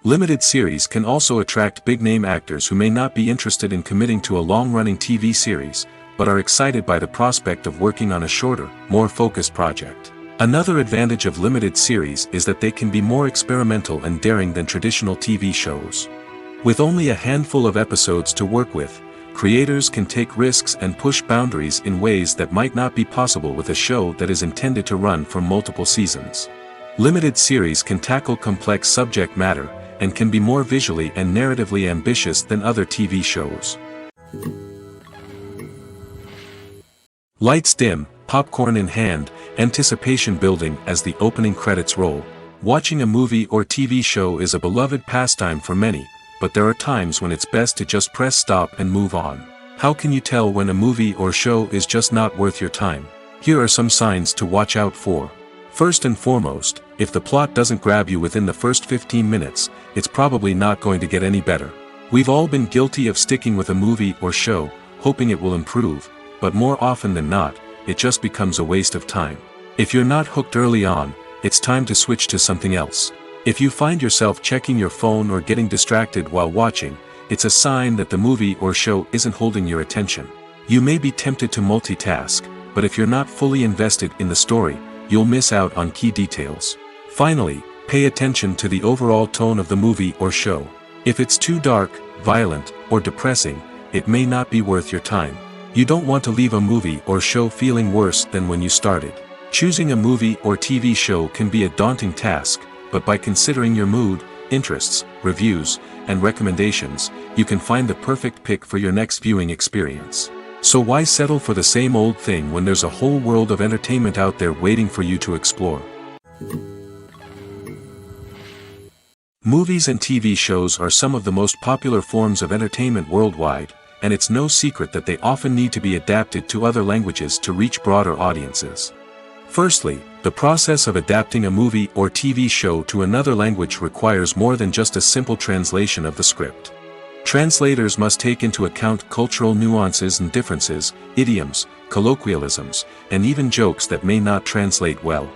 Limited series can also attract big-name actors who may not be interested in committing to a long-running TV series, but are excited by the prospect of working on a shorter, more focused project. Another advantage of limited series is that they can be more experimental and daring than traditional TV shows. With only a handful of episodes to work with, creators can take risks and push boundaries in ways that might not be possible with a show that is intended to run for multiple seasons. Limited series can tackle complex subject matter, and can be more visually and narratively ambitious than other TV shows. Lights dim, popcorn in hand, anticipation building as the opening credits roll. Watching a movie or TV show is a beloved pastime for many, but there are times when it's best to just press stop and move on. How can you tell when a movie or show is just not worth your time? Here are some signs to watch out for. First and foremost, if the plot doesn't grab you within the first 15 minutes, it's probably not going to get any better. We've all been guilty of sticking with a movie or show, hoping it will improve, but more often than not, it just becomes a waste of time. If you're not hooked early on, it's time to switch to something else. If you find yourself checking your phone or getting distracted while watching, it's a sign that the movie or show isn't holding your attention. You may be tempted to multitask, but if you're not fully invested in the story, you'll miss out on key details. Finally, pay attention to the overall tone of the movie or show. If it's too dark, violent, or depressing, it may not be worth your time. You don't want to leave a movie or show feeling worse than when you started. Choosing a movie or TV show can be a daunting task, but by considering your mood, interests, reviews, and recommendations, you can find the perfect pick for your next viewing experience. So why settle for the same old thing when there's a whole world of entertainment out there waiting for you to explore? Movies and TV shows are some of the most popular forms of entertainment worldwide, and it's no secret that they often need to be adapted to other languages to reach broader audiences. Firstly, the process of adapting a movie or TV show to another language requires more than just a simple translation of the script. Translators must take into account cultural nuances and differences, idioms, colloquialisms, and even jokes that may not translate well.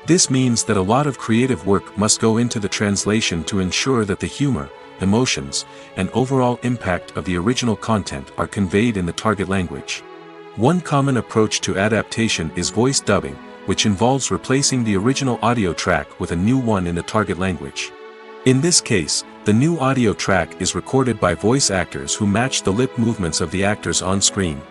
This means that a lot of creative work must go into the translation to ensure that the humor, emotions, and overall impact of the original content are conveyed in the target language. One common approach to adaptation is voice dubbing, which involves replacing the original audio track with a new one in the target language. In this case, the new audio track is recorded by voice actors who match the lip movements of the actors on screen.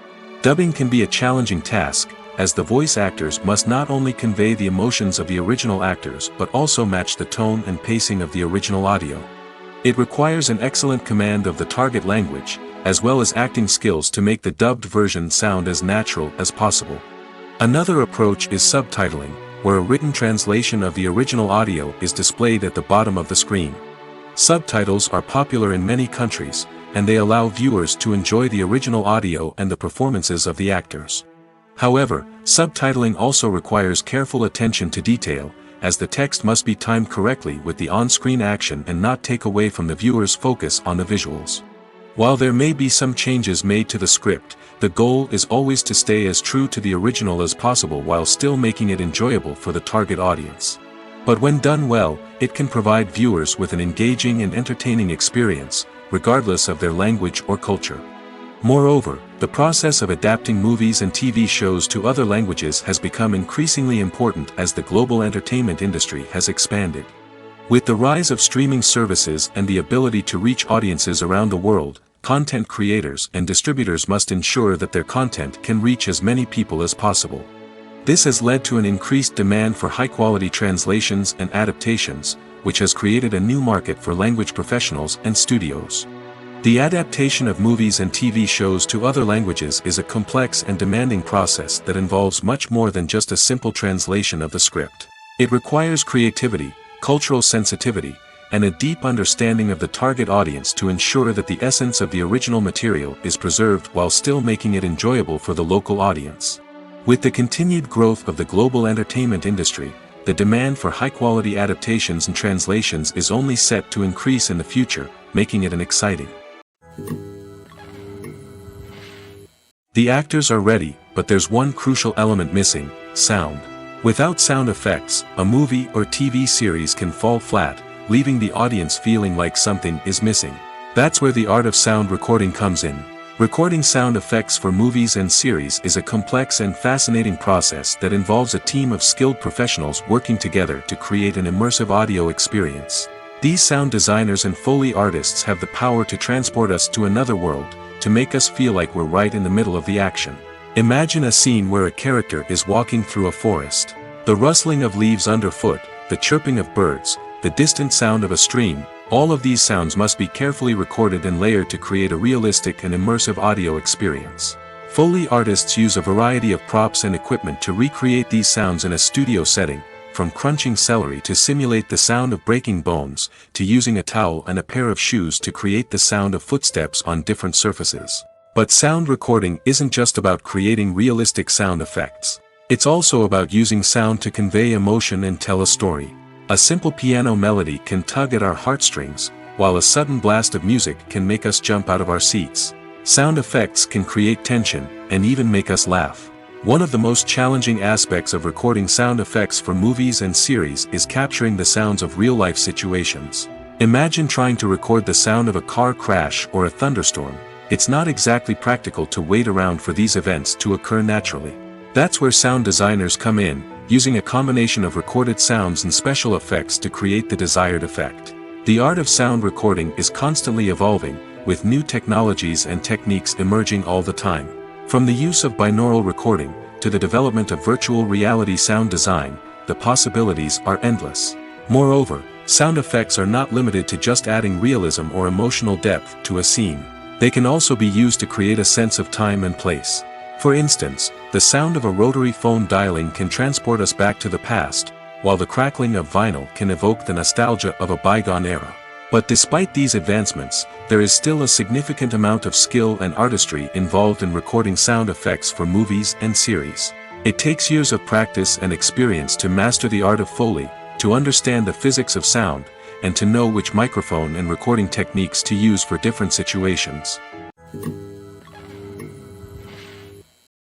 Dubbing can be a challenging task, as the voice actors must not only convey the emotions of the original actors but also match the tone and pacing of the original audio. It requires an excellent command of the target language, as well as acting skills to make the dubbed version sound as natural as possible. Another approach is subtitling, where a written translation of the original audio is displayed at the bottom of the screen. Subtitles are popular in many countries, and they allow viewers to enjoy the original audio and the performances of the actors. However, subtitling also requires careful attention to detail, as the text must be timed correctly with the on-screen action and not take away from the viewer's focus on the visuals. While there may be some changes made to the script, the goal is always to stay as true to the original as possible while still making it enjoyable for the target audience. But when done well, it can provide viewers with an engaging and entertaining experience, regardless of their language or culture. Moreover, the process of adapting movies and TV shows to other languages has become increasingly important as the global entertainment industry has expanded. With the rise of streaming services and the ability to reach audiences around the world, content creators and distributors must ensure that their content can reach as many people as possible. This has led to an increased demand for high-quality translations and adaptations, which has created a new market for language professionals and studios. The adaptation of movies and TV shows to other languages is a complex and demanding process that involves much more than just a simple translation of the script. It requires creativity, cultural sensitivity, and a deep understanding of the target audience to ensure that the essence of the original material is preserved while still making it enjoyable for the local audience. With the continued growth of the global entertainment industry, the demand for high-quality adaptations and translations is only set to increase in the future, making it an exciting The actors are ready, but there's one crucial element missing: sound. Without sound effects, a movie or TV series can fall flat, leaving the audience feeling like something is missing. That's where the art of sound recording comes in. Recording sound effects for movies and series is a complex and fascinating process that involves a team of skilled professionals working together to create an immersive audio experience. These sound designers and Foley artists have the power to transport us to another world, to make us feel like we're right in the middle of the action. Imagine a scene where a character is walking through a forest. The rustling of leaves underfoot, the chirping of birds, the distant sound of a stream, all of these sounds must be carefully recorded and layered to create a realistic and immersive audio experience. Foley artists use a variety of props and equipment to recreate these sounds in a studio setting, from crunching celery to simulate the sound of breaking bones, to using a towel and a pair of shoes to create the sound of footsteps on different surfaces. But sound recording isn't just about creating realistic sound effects. It's also about using sound to convey emotion and tell a story. A simple piano melody can tug at our heartstrings, while a sudden blast of music can make us jump out of our seats. Sound effects can create tension, and even make us laugh. One of the most challenging aspects of recording sound effects for movies and series is capturing the sounds of real-life situations. Imagine trying to record the sound of a car crash or a thunderstorm. It's not exactly practical to wait around for these events to occur naturally. That's where sound designers come in, using a combination of recorded sounds and special effects to create the desired effect. The art of sound recording is constantly evolving, with new technologies and techniques emerging all the time. From the use of binaural recording, to the development of virtual reality sound design, the possibilities are endless. Moreover, sound effects are not limited to just adding realism or emotional depth to a scene. They can also be used to create a sense of time and place. For instance, the sound of a rotary phone dialing can transport us back to the past, while the crackling of vinyl can evoke the nostalgia of a bygone era. But despite these advancements, there is still a significant amount of skill and artistry involved in recording sound effects for movies and series. It takes years of practice and experience to master the art of Foley, to understand the physics of sound, and to know which microphone and recording techniques to use for different situations.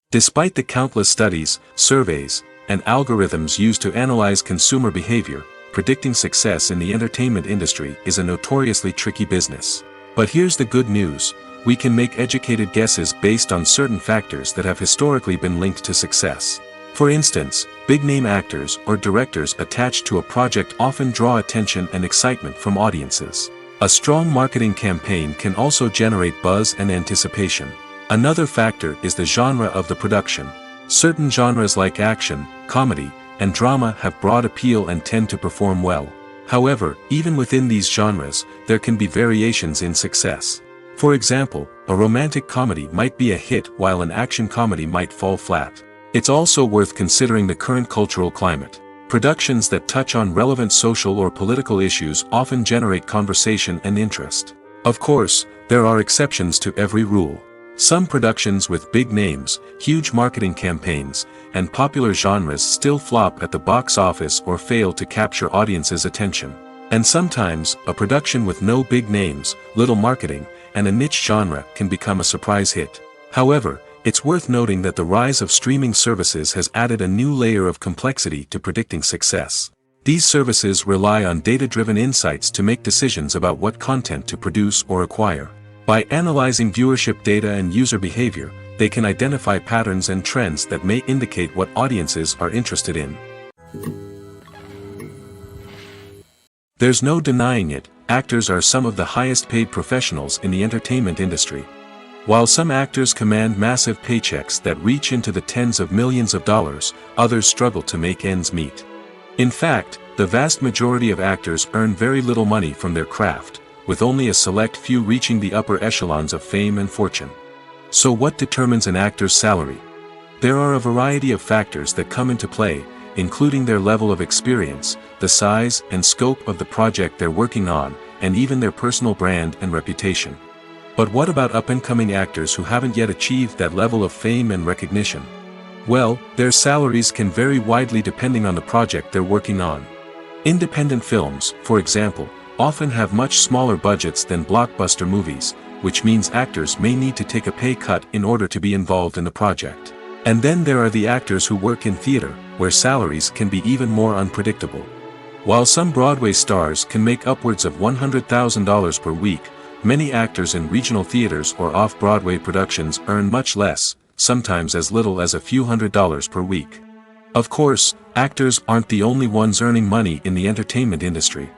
Despite the countless studies, surveys, and algorithms used to analyze consumer behavior, predicting success in the entertainment industry is a notoriously tricky business. But here's the good news: we can make educated guesses based on certain factors that have historically been linked to success. For instance, big-name actors or directors attached to a project often draw attention and excitement from audiences. A strong marketing campaign can also generate buzz and anticipation. Another factor is the genre of the production. Certain genres like action, comedy, and drama have broad appeal and tend to perform well. However, even within these genres, there can be variations in success. For example, a romantic comedy might be a hit while an action comedy might fall flat. It's also worth considering the current cultural climate. Productions that touch on relevant social or political issues often generate conversation and interest. Of course, there are exceptions to every rule. Some productions with big names, huge marketing campaigns, and popular genres still flop at the box office or fail to capture audiences' attention. And sometimes, a production with no big names, little marketing, and a niche genre can become a surprise hit. However, it's worth noting that the rise of streaming services has added a new layer of complexity to predicting success. These services rely on data-driven insights to make decisions about what content to produce or acquire. By analyzing viewership data and user behavior, they can identify patterns and trends that may indicate what audiences are interested in. There's no denying it, actors are some of the highest-paid professionals in the entertainment industry. While some actors command massive paychecks that reach into the tens of millions of dollars, others struggle to make ends meet. In fact, the vast majority of actors earn very little money from their craft, with only a select few reaching the upper echelons of fame and fortune. So what determines an actor's salary? There are a variety of factors that come into play, including their level of experience, the size and scope of the project they're working on, and even their personal brand and reputation. But what about up-and-coming actors who haven't yet achieved that level of fame and recognition? Well, their salaries can vary widely depending on the project they're working on. Independent films, for example, often have much smaller budgets than blockbuster movies, which means actors may need to take a pay cut in order to be involved in the project. And then there are the actors who work in theater, where salaries can be even more unpredictable. While some Broadway stars can make upwards of $100,000 per week, many actors in regional theaters or off-Broadway productions earn much less, sometimes as little as a few $100s per week. Of course, actors aren't the only ones earning money in the entertainment industry.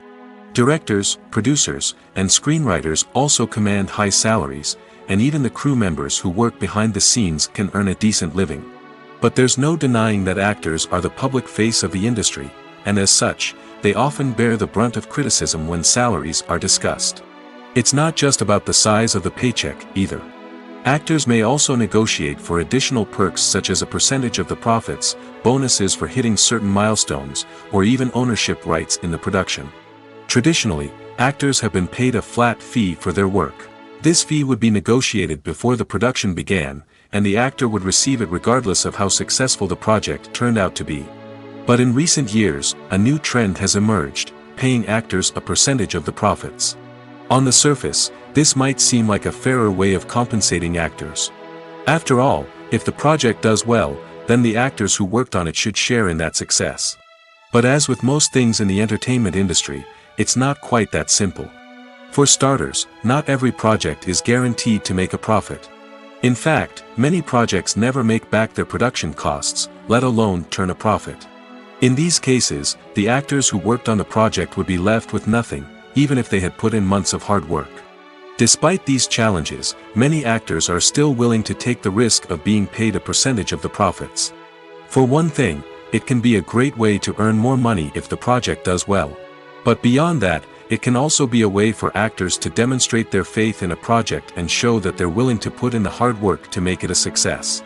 Directors, producers, and screenwriters also command high salaries, and even the crew members who work behind the scenes can earn a decent living. But there's no denying that actors are the public face of the industry, and as such, they often bear the brunt of criticism when salaries are discussed. It's not just about the size of the paycheck, either. Actors may also negotiate for additional perks such as a percentage of the profits, bonuses for hitting certain milestones, or even ownership rights in the production. Traditionally, actors have been paid a flat fee for their work. This fee would be negotiated before the production began, and the actor would receive it regardless of how successful the project turned out to be. But in recent years, a new trend has emerged, paying actors a percentage of the profits. On the surface, this might seem like a fairer way of compensating actors. After all, if the project does well, then the actors who worked on it should share in that success. But as with most things in the entertainment industry, it's not quite that simple. For starters, not every project is guaranteed to make a profit. In fact, many projects never make back their production costs, let alone turn a profit. In these cases, the actors who worked on the project would be left with nothing, even if they had put in months of hard work. Despite these challenges, many actors are still willing to take the risk of being paid a percentage of the profits. For one thing, it can be a great way to earn more money if the project does well. But beyond that, it can also be a way for actors to demonstrate their faith in a project and show that they're willing to put in the hard work to make it a success.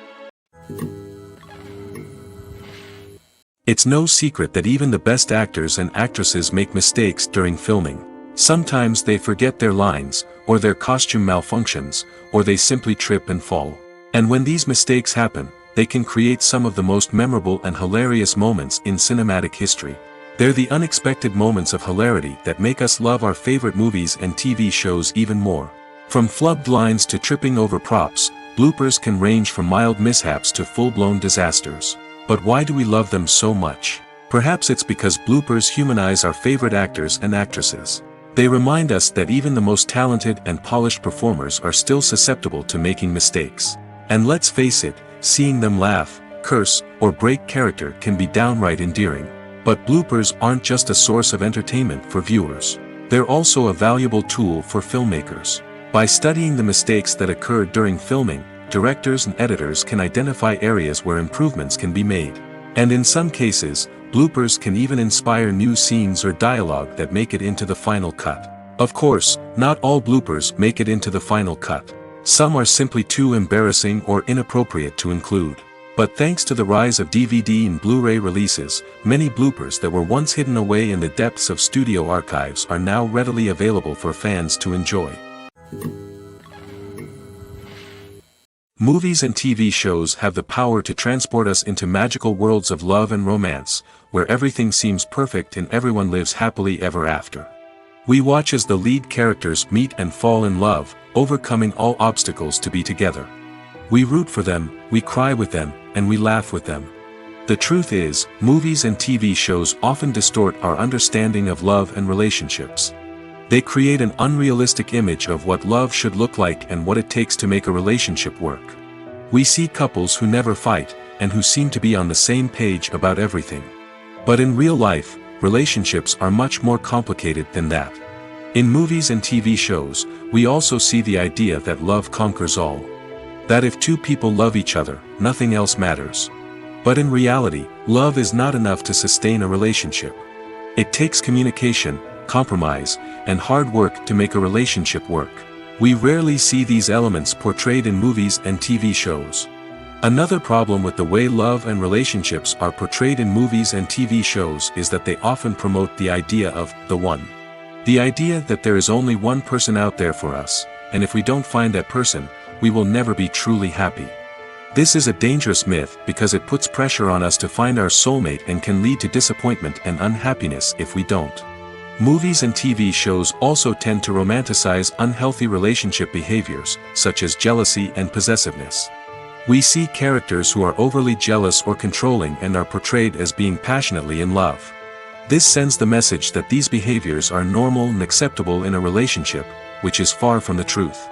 It's no secret that even the best actors and actresses make mistakes during filming. Sometimes they forget their lines, or their costume malfunctions, or they simply trip and fall. And when these mistakes happen, they can create some of the most memorable and hilarious moments in cinematic history. They're the unexpected moments of hilarity that make us love our favorite movies and TV shows even more. From flubbed lines to tripping over props, bloopers can range from mild mishaps to full-blown disasters. But why do we love them so much? Perhaps it's because bloopers humanize our favorite actors and actresses. They remind us that even the most talented and polished performers are still susceptible to making mistakes. And let's face it, seeing them laugh, curse, or break character can be downright endearing. But bloopers aren't just a source of entertainment for viewers. They're also a valuable tool for filmmakers. By studying the mistakes that occurred during filming, directors and editors can identify areas where improvements can be made. And in some cases, bloopers can even inspire new scenes or dialogue that make it into the final cut. Of course, not all bloopers make it into the final cut. Some are simply too embarrassing or inappropriate to include. But thanks to the rise of DVD and Blu-ray releases, many bloopers that were once hidden away in the depths of studio archives are now readily available for fans to enjoy. Movies and TV shows have the power to transport us into magical worlds of love and romance, where everything seems perfect and everyone lives happily ever after. We watch as the lead characters meet and fall in love, overcoming all obstacles to be together. We root for them, we cry with them, and we laugh with them. The truth is, movies and TV shows often distort our understanding of love and relationships. They create an unrealistic image of what love should look like and what it takes to make a relationship work. We see couples who never fight, and who seem to be on the same page about everything. But in real life, relationships are much more complicated than that. In movies and TV shows, we also see the idea that love conquers all. That if two people love each other, nothing else matters. But in reality, love is not enough to sustain a relationship. It takes communication, compromise, and hard work to make a relationship work. We rarely see these elements portrayed in movies and TV shows. Another problem with the way love and relationships are portrayed in movies and TV shows is that they often promote the idea of the one. The idea that there is only one person out there for us, and if we don't find that person, we will never be truly happy. This is a dangerous myth because it puts pressure on us to find our soulmate and can lead to disappointment and unhappiness if we don't. Movies and TV shows also tend to romanticize unhealthy relationship behaviors, such as jealousy and possessiveness. We see characters who are overly jealous or controlling and are portrayed as being passionately in love. This sends the message that these behaviors are normal and acceptable in a relationship, which is far from the truth.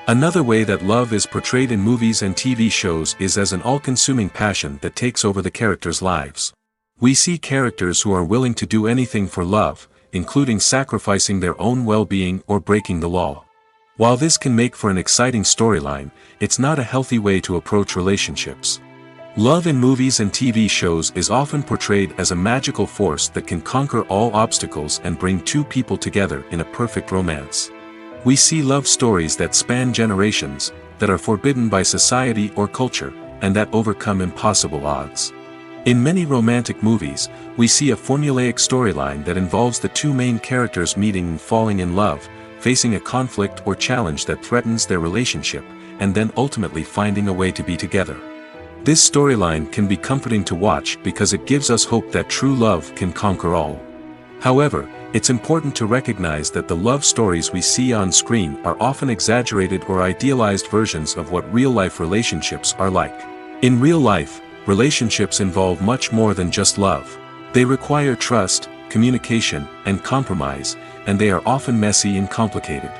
Another way that love is portrayed in movies and TV shows is as an all-consuming passion that takes over the characters' lives. We see characters who are willing to do anything for love, including sacrificing their own well-being or breaking the law. While this can make for an exciting storyline, it's not a healthy way to approach relationships. Love in movies and TV shows is often portrayed as a magical force that can conquer all obstacles and bring two people together in a perfect romance. We see love stories that span generations, that are forbidden by society or culture, and that overcome impossible odds. In many romantic movies, we see a formulaic storyline that involves the two main characters meeting and falling in love, facing a conflict or challenge that threatens their relationship, and then ultimately finding a way to be together. This storyline can be comforting to watch because it gives us hope that true love can conquer all. However, it's important to recognize that the love stories we see on screen are often exaggerated or idealized versions of what real-life relationships are like. In real life, relationships involve much more than just love. They require trust, communication, and compromise, and they are often messy and complicated.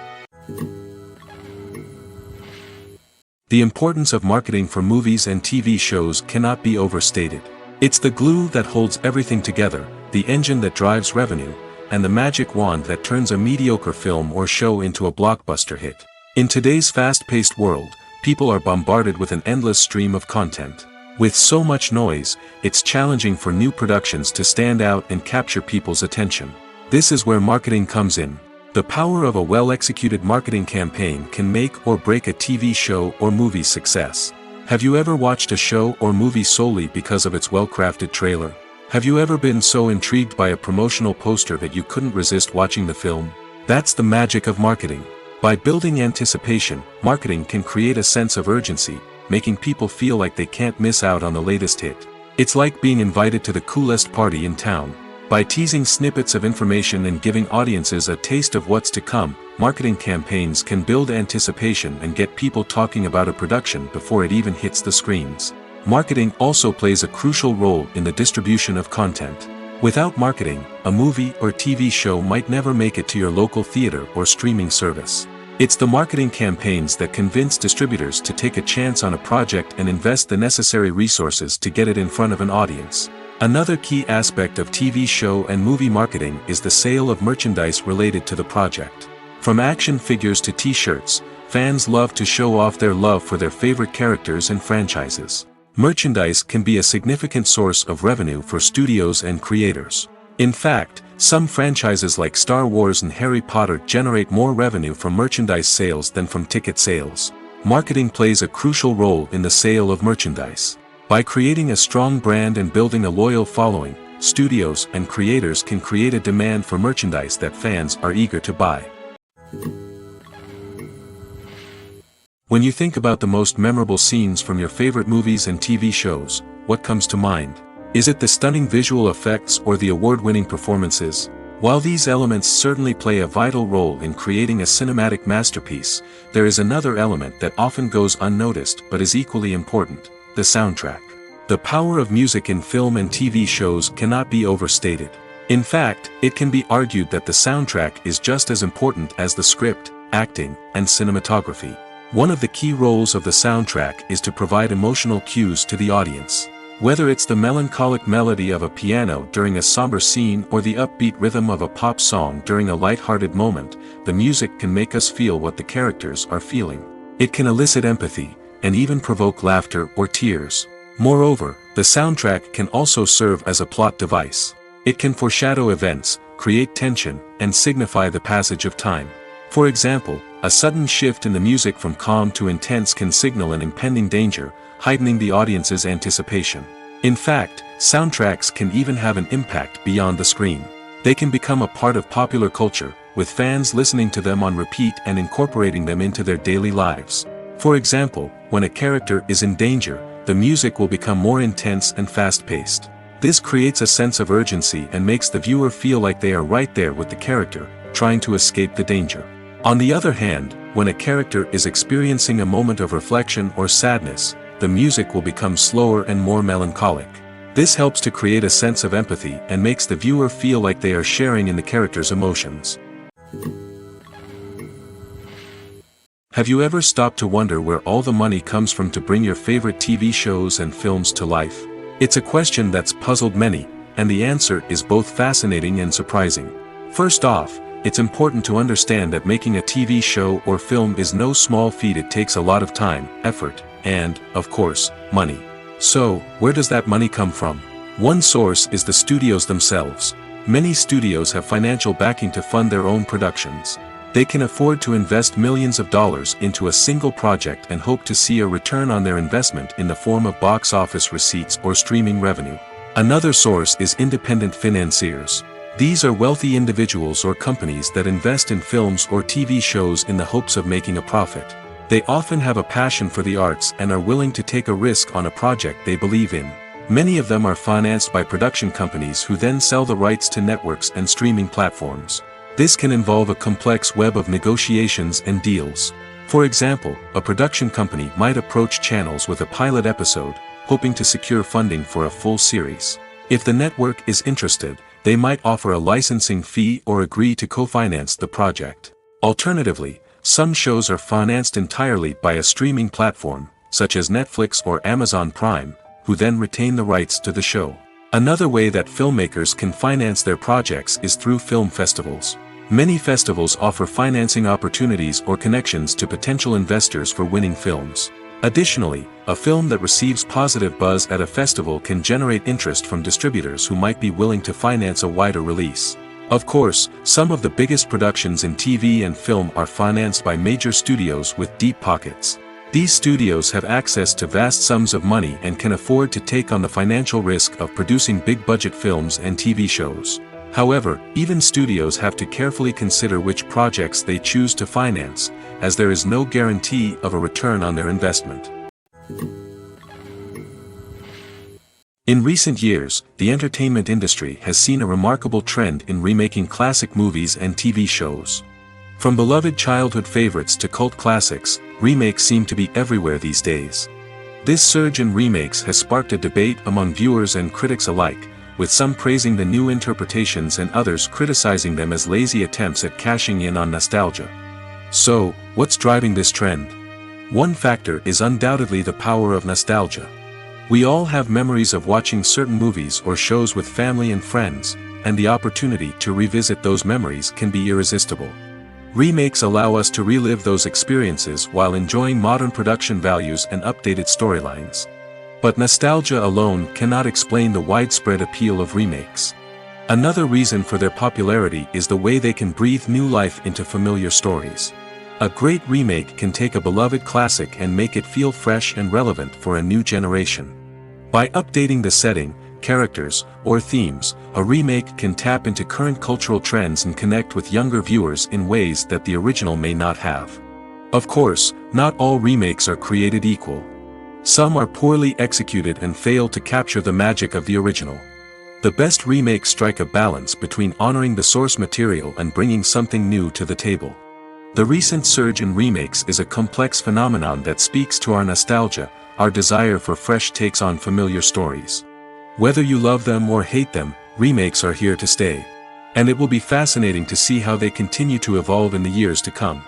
The importance of marketing for movies and TV shows cannot be overstated. It's the glue that holds everything together, the engine that drives revenue, and the magic wand that turns a mediocre film or show into a blockbuster hit. In today's fast-paced world, people are bombarded with an endless stream of content. With so much noise, it's challenging for new productions to stand out and capture people's attention. This is where marketing comes in. The power of a well-executed marketing campaign can make or break a TV show or movie's success. Have you ever watched a show or movie solely because of its well-crafted trailer? Have you ever been so intrigued by a promotional poster that you couldn't resist watching the film? That's the magic of marketing. By building anticipation, marketing can create a sense of urgency, making people feel like they can't miss out on the latest hit. It's like being invited to the coolest party in town. By teasing snippets of information and giving audiences a taste of what's to come, marketing campaigns can build anticipation and get people talking about a production before it even hits the screens. Marketing also plays a crucial role in the distribution of content. Without marketing, a movie or TV show might never make it to your local theater or streaming service. It's the marketing campaigns that convince distributors to take a chance on a project and invest the necessary resources to get it in front of an audience. Another key aspect of TV show and movie marketing is the sale of merchandise related to the project. From action figures to t-shirts, fans love to show off their love for their favorite characters and franchises. Merchandise can be a significant source of revenue for studios and creators. In fact, some franchises like Star Wars and Harry Potter generate more revenue from merchandise sales than from ticket sales. Marketing plays a crucial role in the sale of merchandise. By creating a strong brand and building a loyal following, studios and creators can create a demand for merchandise that fans are eager to buy. When you think about the most memorable scenes from your favorite movies and TV shows, what comes to mind? Is it the stunning visual effects or the award-winning performances? While these elements certainly play a vital role in creating a cinematic masterpiece, there is another element that often goes unnoticed but is equally important: the soundtrack. The power of music in film and TV shows cannot be overstated. In fact, it can be argued that the soundtrack is just as important as the script, acting, and cinematography. One of the key roles of the soundtrack is to provide emotional cues to the audience. Whether it's the melancholic melody of a piano during a somber scene or the upbeat rhythm of a pop song during a light-hearted moment, the music can make us feel what the characters are feeling. It can elicit empathy, and even provoke laughter or tears. Moreover, the soundtrack can also serve as a plot device. It can foreshadow events, create tension, and signify the passage of time. For example, a sudden shift in the music from calm to intense can signal an impending danger, heightening the audience's anticipation. In fact, soundtracks can even have an impact beyond the screen. They can become a part of popular culture, with fans listening to them on repeat and incorporating them into their daily lives. For example, when a character is in danger, the music will become more intense and fast-paced. This creates a sense of urgency and makes the viewer feel like they are right there with the character, trying to escape the danger. On the other hand, when a character is experiencing a moment of reflection or sadness, the music will become slower and more melancholic. This helps to create a sense of empathy and makes the viewer feel like they are sharing in the character's emotions. Have you ever stopped to wonder where all the money comes from to bring your favorite TV shows and films to life? It's a question that's puzzled many, and the answer is both fascinating and surprising. First off, it's important to understand that making a TV show or film is no small feat. It takes a lot of time, effort, and, of course, money. So, where does that money come from? One source is the studios themselves. Many studios have financial backing to fund their own productions. They can afford to invest millions of dollars into a single project and hope to see a return on their investment in the form of box office receipts or streaming revenue. Another source is independent financiers. These are wealthy individuals or companies that invest in films or TV shows in the hopes of making a profit. They often have a passion for the arts and are willing to take a risk on a project they believe in. Many of them are financed by production companies who then sell the rights to networks and streaming platforms. This can involve a complex web of negotiations and deals. For example, a production company might approach channels with a pilot episode, hoping to secure funding for a full series. If the network is interested, they might offer a licensing fee or agree to co-finance the project. Alternatively, some shows are financed entirely by a streaming platform, such as Netflix or Amazon Prime, who then retain the rights to the show. Another way that filmmakers can finance their projects is through film festivals. Many festivals offer financing opportunities or connections to potential investors for winning films. Additionally, a film that receives positive buzz at a festival can generate interest from distributors who might be willing to finance a wider release. Of course, some of the biggest productions in TV and film are financed by major studios with deep pockets. These studios have access to vast sums of money and can afford to take on the financial risk of producing big-budget films and TV shows. However, even studios have to carefully consider which projects they choose to finance, as there is no guarantee of a return on their investment. In recent years, the entertainment industry has seen a remarkable trend in remaking classic movies and TV shows. From beloved childhood favorites to cult classics, remakes seem to be everywhere these days. This surge in remakes has sparked a debate among viewers and critics alike, with some praising the new interpretations and others criticizing them as lazy attempts at cashing in on nostalgia. So, what's driving this trend? One factor is undoubtedly the power of nostalgia. We all have memories of watching certain movies or shows with family and friends, and the opportunity to revisit those memories can be irresistible. Remakes allow us to relive those experiences while enjoying modern production values and updated storylines. But nostalgia alone cannot explain the widespread appeal of remakes. Another reason for their popularity is the way they can breathe new life into familiar stories. A great remake can take a beloved classic and make it feel fresh and relevant for a new generation. By updating the setting, characters, or themes, a remake can tap into current cultural trends and connect with younger viewers in ways that the original may not have. Of course, not all remakes are created equal. Some are poorly executed and fail to capture the magic of the original. The best remakes strike a balance between honoring the source material and bringing something new to the table. The recent surge in remakes is a complex phenomenon that speaks to our nostalgia, our desire for fresh takes on familiar stories. Whether you love them or hate them, remakes are here to stay. And it will be fascinating to see how they continue to evolve in the years to come.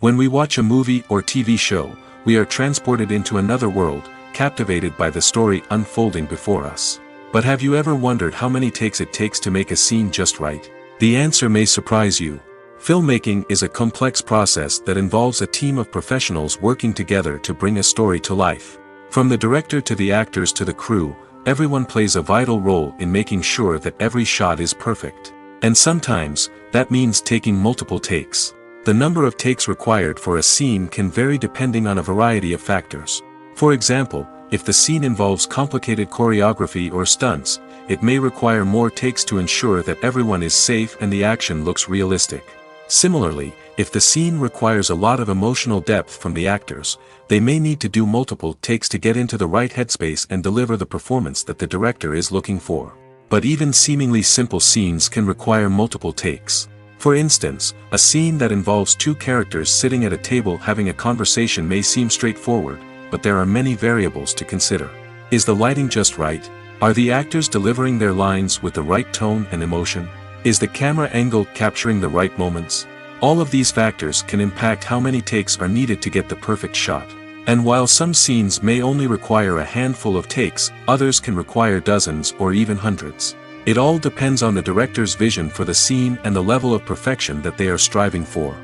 When we watch a movie or TV show, we are transported into another world, captivated by the story unfolding before us. But have you ever wondered how many takes it takes to make a scene just right? The answer may surprise you. Filmmaking is a complex process that involves a team of professionals working together to bring a story to life. From the director to the actors to the crew, everyone plays a vital role in making sure that every shot is perfect. And sometimes, that means taking multiple takes. The number of takes required for a scene can vary depending on a variety of factors. For example, if the scene involves complicated choreography or stunts, it may require more takes to ensure that everyone is safe and the action looks realistic. Similarly, If the scene requires a lot of emotional depth from the actors, they may need to do multiple takes to get into the right headspace and deliver the performance that the director is looking for. But even seemingly simple scenes can require multiple takes. For instance, a scene that involves two characters sitting at a table having a conversation may seem straightforward, but there are many variables to consider. Is the lighting just right? Are the actors delivering their lines with the right tone and emotion? Is the camera angle capturing the right moments? All of these factors can impact how many takes are needed to get the perfect shot. And while some scenes may only require a handful of takes, others can require dozens or even hundreds. It all depends on the director's vision for the scene and the level of perfection that they are striving for.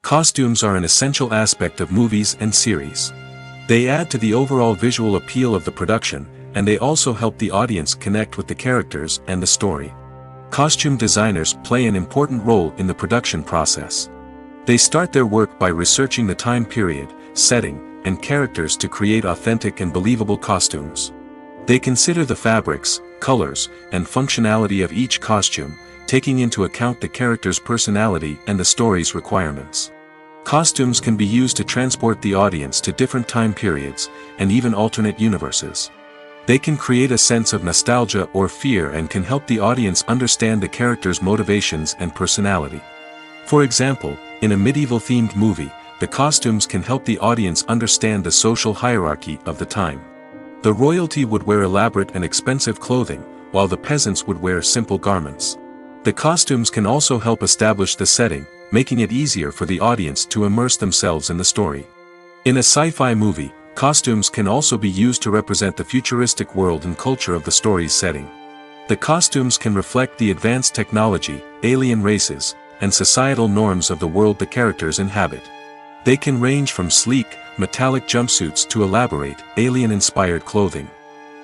Costumes are an essential aspect of movies and series. They add to the overall visual appeal of the production, and they also help the audience connect with the characters and the story. Costume designers play an important role in the production process. They start their work by researching the time period, setting, and characters to create authentic and believable costumes. They consider the fabrics, colors, and functionality of each costume, taking into account the character's personality and the story's requirements. Costumes can be used to transport the audience to different time periods, and even alternate universes. They can create a sense of nostalgia or fear and can help the audience understand the character's motivations and personality. For example, in a medieval-themed movie, the costumes can help the audience understand the social hierarchy of the time. The royalty would wear elaborate and expensive clothing, while the peasants would wear simple garments. The costumes can also help establish the setting, making it easier for the audience to immerse themselves in the story. In a sci-fi movie, costumes can also be used to represent the futuristic world and culture of the story's setting. The costumes can reflect the advanced technology, alien races, and societal norms of the world the characters inhabit. They can range from sleek, metallic jumpsuits to elaborate, alien-inspired clothing.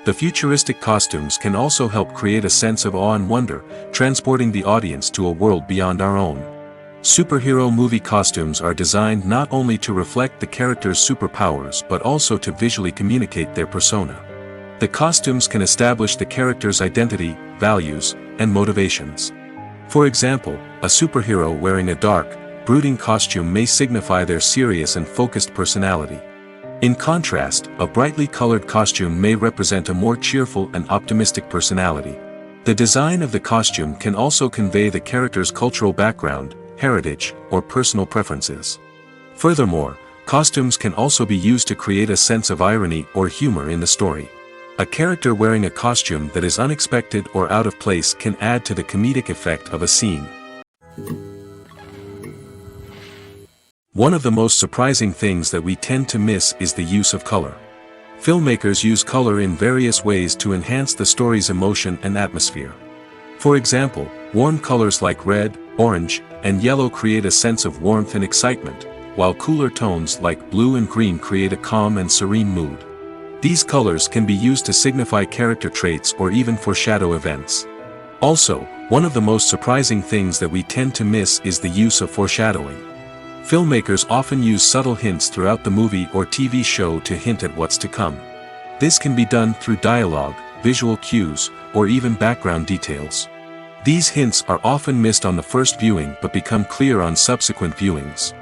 The futuristic costumes can also help create a sense of awe and wonder, transporting the audience to a world beyond our own. Superhero movie costumes are designed not only to reflect the character's superpowers but also to visually communicate their persona. The costumes can establish the character's identity, values, and motivations. For example, a superhero wearing a dark, brooding costume may signify their serious and focused personality. In contrast, a brightly colored costume may represent a more cheerful and optimistic personality. The design of the costume can also convey the character's cultural background, heritage, or personal preferences. Furthermore, costumes can also be used to create a sense of irony or humor in the story. A character wearing a costume that is unexpected or out of place can add to the comedic effect of a scene. One of the most surprising things that we tend to miss is the use of color. Filmmakers use color in various ways to enhance the story's emotion and atmosphere. For example, warm colors like red, orange, and yellow create a sense of warmth and excitement, while cooler tones like blue and green create a calm and serene mood. These colors can be used to signify character traits or even foreshadow events. Also, one of the most surprising things that we tend to miss is the use of foreshadowing. Filmmakers often use subtle hints throughout the movie or TV show to hint at what's to come. This can be done through dialogue, visual cues, or even background details. These hints are often missed on the first viewing but become clear on subsequent viewings.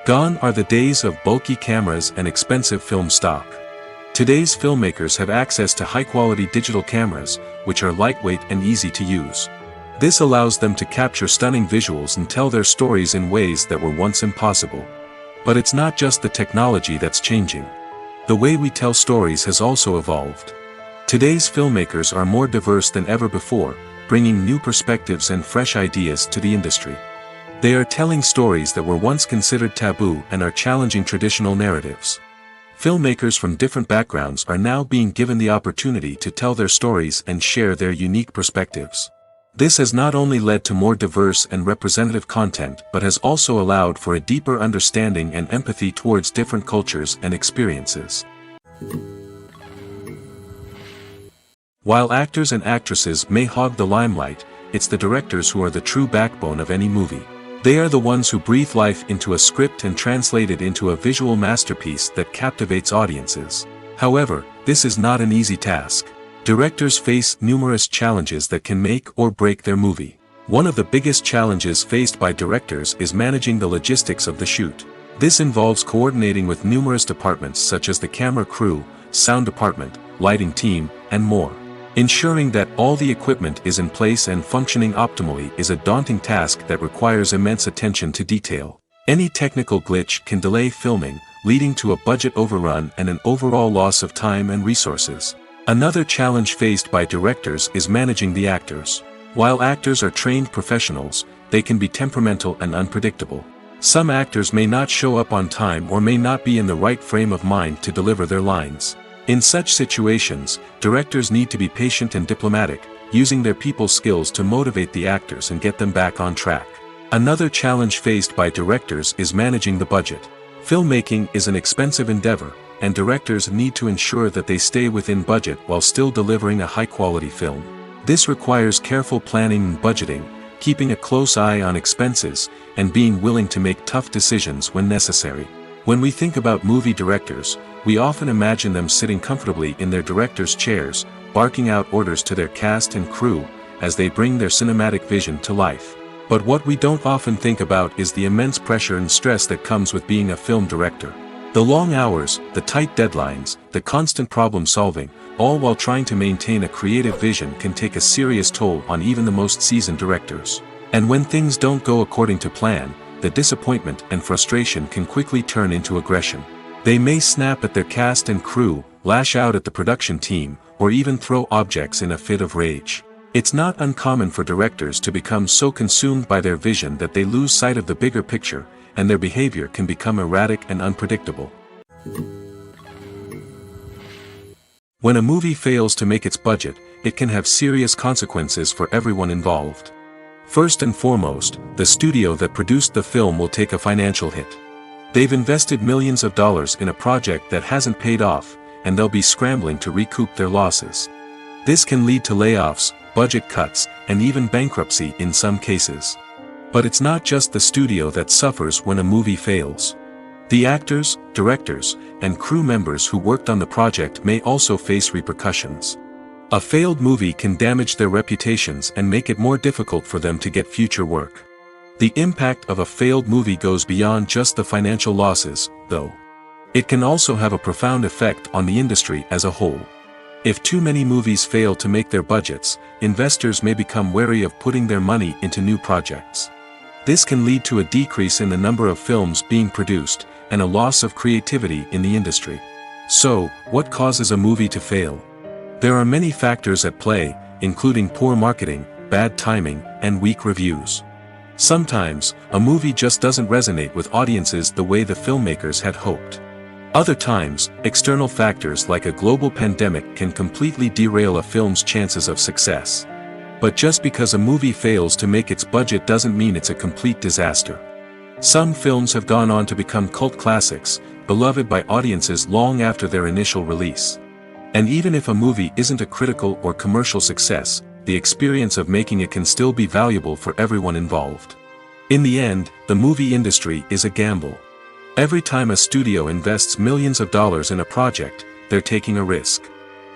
Gone are the days of bulky cameras and expensive film stock. Today's filmmakers have access to high-quality digital cameras, which are lightweight and easy to use. This allows them to capture stunning visuals and tell their stories in ways that were once impossible. But it's not just the technology that's changing. The way we tell stories has also evolved. Today's filmmakers are more diverse than ever before, bringing new perspectives and fresh ideas to the industry. They are telling stories that were once considered taboo and are challenging traditional narratives. Filmmakers from different backgrounds are now being given the opportunity to tell their stories and share their unique perspectives. This has not only led to more diverse and representative content but has also allowed for a deeper understanding and empathy towards different cultures and experiences. While actors and actresses may hog the limelight, it's the directors who are the true backbone of any movie. They are the ones who breathe life into a script and translate it into a visual masterpiece that captivates audiences. However, this is not an easy task. Directors face numerous challenges that can make or break their movie. One of the biggest challenges faced by directors is managing the logistics of the shoot. This involves coordinating with numerous departments such as the camera crew, sound department, lighting team, and more. Ensuring that all the equipment is in place and functioning optimally is a daunting task that requires immense attention to detail. Any technical glitch can delay filming, leading to a budget overrun and an overall loss of time and resources. Another challenge faced by directors is managing the actors. While actors are trained professionals, they can be temperamental and unpredictable. Some actors may not show up on time or may not be in the right frame of mind to deliver their lines. In such situations, directors need to be patient and diplomatic, using their people skills to motivate the actors and get them back on track. Another challenge faced by directors is managing the budget. Filmmaking is an expensive endeavor, and directors need to ensure that they stay within budget while still delivering a high-quality film. This requires careful planning and budgeting, keeping a close eye on expenses, and being willing to make tough decisions when necessary. When we think about movie directors, we often imagine them sitting comfortably in their director's chairs, barking out orders to their cast and crew, as they bring their cinematic vision to life. But what we don't often think about is the immense pressure and stress that comes with being a film director. The long hours, the tight deadlines, the constant problem solving, all while trying to maintain a creative vision can take a serious toll on even the most seasoned directors. And when things don't go according to plan, the disappointment and frustration can quickly turn into aggression. They may snap at their cast and crew, lash out at the production team, or even throw objects in a fit of rage. It's not uncommon for directors to become so consumed by their vision that they lose sight of the bigger picture, and their behavior can become erratic and unpredictable. When a movie fails to make its budget, it can have serious consequences for everyone involved. First and foremost, the studio that produced the film will take a financial hit. They've invested millions of dollars in a project that hasn't paid off, and they'll be scrambling to recoup their losses. This can lead to layoffs, budget cuts, and even bankruptcy in some cases. But it's not just the studio that suffers when a movie fails. The actors, directors, and crew members who worked on the project may also face repercussions. A failed movie can damage their reputations and make it more difficult for them to get future work. The impact of a failed movie goes beyond just the financial losses, though. It can also have a profound effect on the industry as a whole. If too many movies fail to make their budgets, investors may become wary of putting their money into new projects. This can lead to a decrease in the number of films being produced, and a loss of creativity in the industry. So, what causes a movie to fail? There are many factors at play, including poor marketing, bad timing, and weak reviews. Sometimes, a movie just doesn't resonate with audiences the way the filmmakers had hoped. Other times, external factors like a global pandemic can completely derail a film's chances of success. But just because a movie fails to make its budget doesn't mean it's a complete disaster. Some films have gone on to become cult classics, beloved by audiences long after their initial release. And even if a movie isn't a critical or commercial success, the experience of making it can still be valuable for everyone involved. In the end, the movie industry is a gamble. Every time a studio invests millions of dollars in a project, they're taking a risk.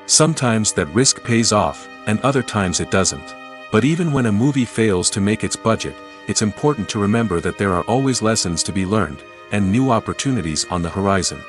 Sometimes that risk pays off, and other times it doesn't. But even when a movie fails to make its budget, it's important to remember that there are always lessons to be learned, and new opportunities on the horizon.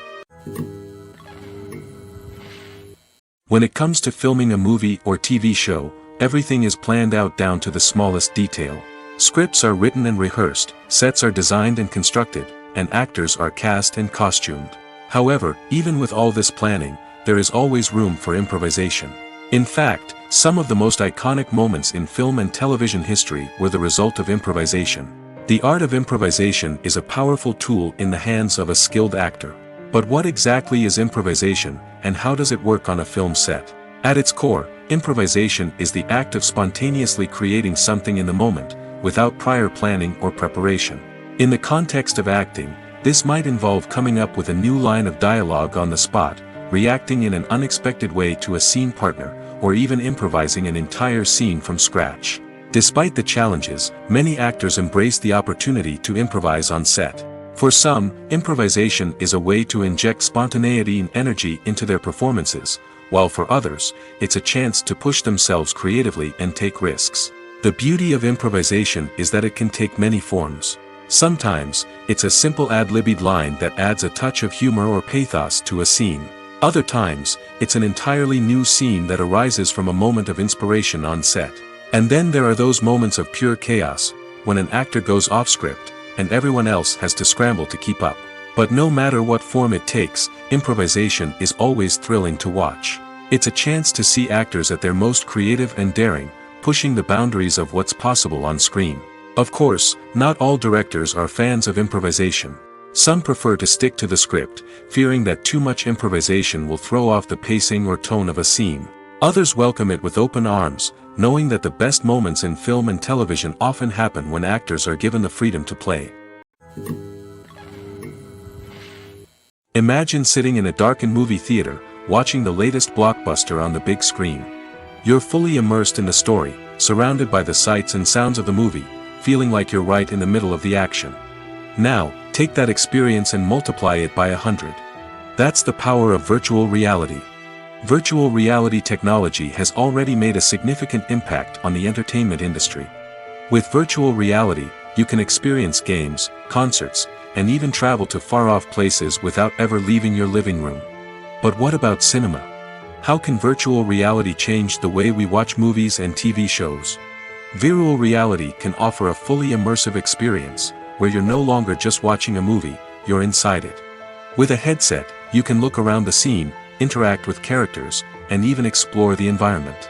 When it comes to filming a movie or TV show, everything is planned out down to the smallest detail. Scripts are written and rehearsed, sets are designed and constructed, and actors are cast and costumed. However, even with all this planning, there is always room for improvisation. In fact, some of the most iconic moments in film and television history were the result of improvisation. The art of improvisation is a powerful tool in the hands of a skilled actor. But what exactly is improvisation, and how does it work on a film set? At its core, improvisation is the act of spontaneously creating something in the moment, without prior planning or preparation. In the context of acting, this might involve coming up with a new line of dialogue on the spot, reacting in an unexpected way to a scene partner, or even improvising an entire scene from scratch. Despite the challenges, many actors embrace the opportunity to improvise on set. For some, improvisation is a way to inject spontaneity and energy into their performances, while for others, it's a chance to push themselves creatively and take risks. The beauty of improvisation is that it can take many forms. Sometimes, it's a simple ad-libbed line that adds a touch of humor or pathos to a scene. Other times, it's an entirely new scene that arises from a moment of inspiration on set. And then there are those moments of pure chaos, when an actor goes off script, and everyone else has to scramble to keep up. But no matter what form it takes, improvisation is always thrilling to watch. It's a chance to see actors at their most creative and daring, pushing the boundaries of what's possible on screen. Of course, not all directors are fans of improvisation. Some prefer to stick to the script, fearing that too much improvisation will throw off the pacing or tone of a scene. Others welcome it with open arms, knowing that the best moments in film and television often happen when actors are given the freedom to play. Imagine sitting in a darkened movie theater, watching the latest blockbuster on the big screen. You're fully immersed in the story, surrounded by the sights and sounds of the movie, feeling like you're right in the middle of the action. Now, take that experience and multiply it by 100. That's the power of virtual reality. Virtual reality technology has already made a significant impact on the entertainment industry. With virtual reality, you can experience games, concerts, and even travel to far-off places without ever leaving your living room. But what about cinema? How can virtual reality change the way we watch movies and TV shows? Virtual reality can offer a fully immersive experience, where you're no longer just watching a movie, you're inside it. With a headset, you can look around the scene, interact with characters, and even explore the environment.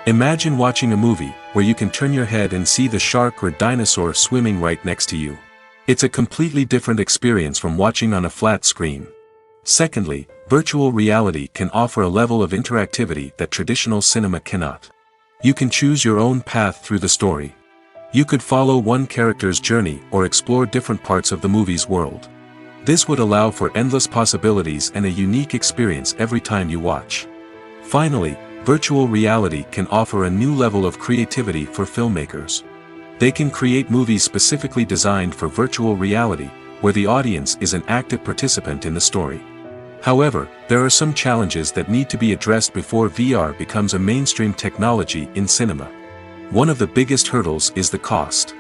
Imagine watching a movie, where you can turn your head and see the shark or dinosaur swimming right next to you. It's a completely different experience from watching on a flat screen. Secondly, virtual reality can offer a level of interactivity that traditional cinema cannot. You can choose your own path through the story. You could follow one character's journey or explore different parts of the movie's world. This would allow for endless possibilities and a unique experience every time you watch. Finally, virtual reality can offer a new level of creativity for filmmakers. They can create movies specifically designed for virtual reality, where the audience is an active participant in the story. However, there are some challenges that need to be addressed before VR becomes a mainstream technology in cinema. One of the biggest hurdles is the cost.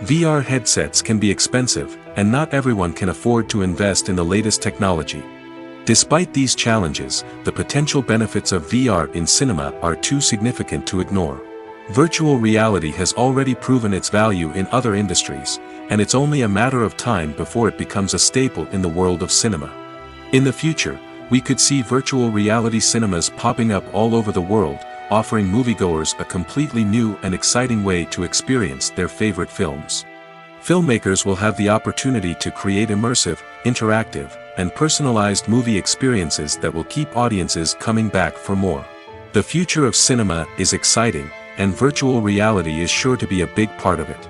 VR headsets can be expensive, and not everyone can afford to invest in the latest technology. Despite these challenges, the potential benefits of VR in cinema are too significant to ignore. Virtual reality has already proven its value in other industries, and it's only a matter of time before it becomes a staple in the world of cinema. In the future, we could see virtual reality cinemas popping up all over the world, offering moviegoers a completely new and exciting way to experience their favorite films. Filmmakers will have the opportunity to create immersive, interactive, and personalized movie experiences that will keep audiences coming back for more. The future of cinema is exciting, and virtual reality is sure to be a big part of it.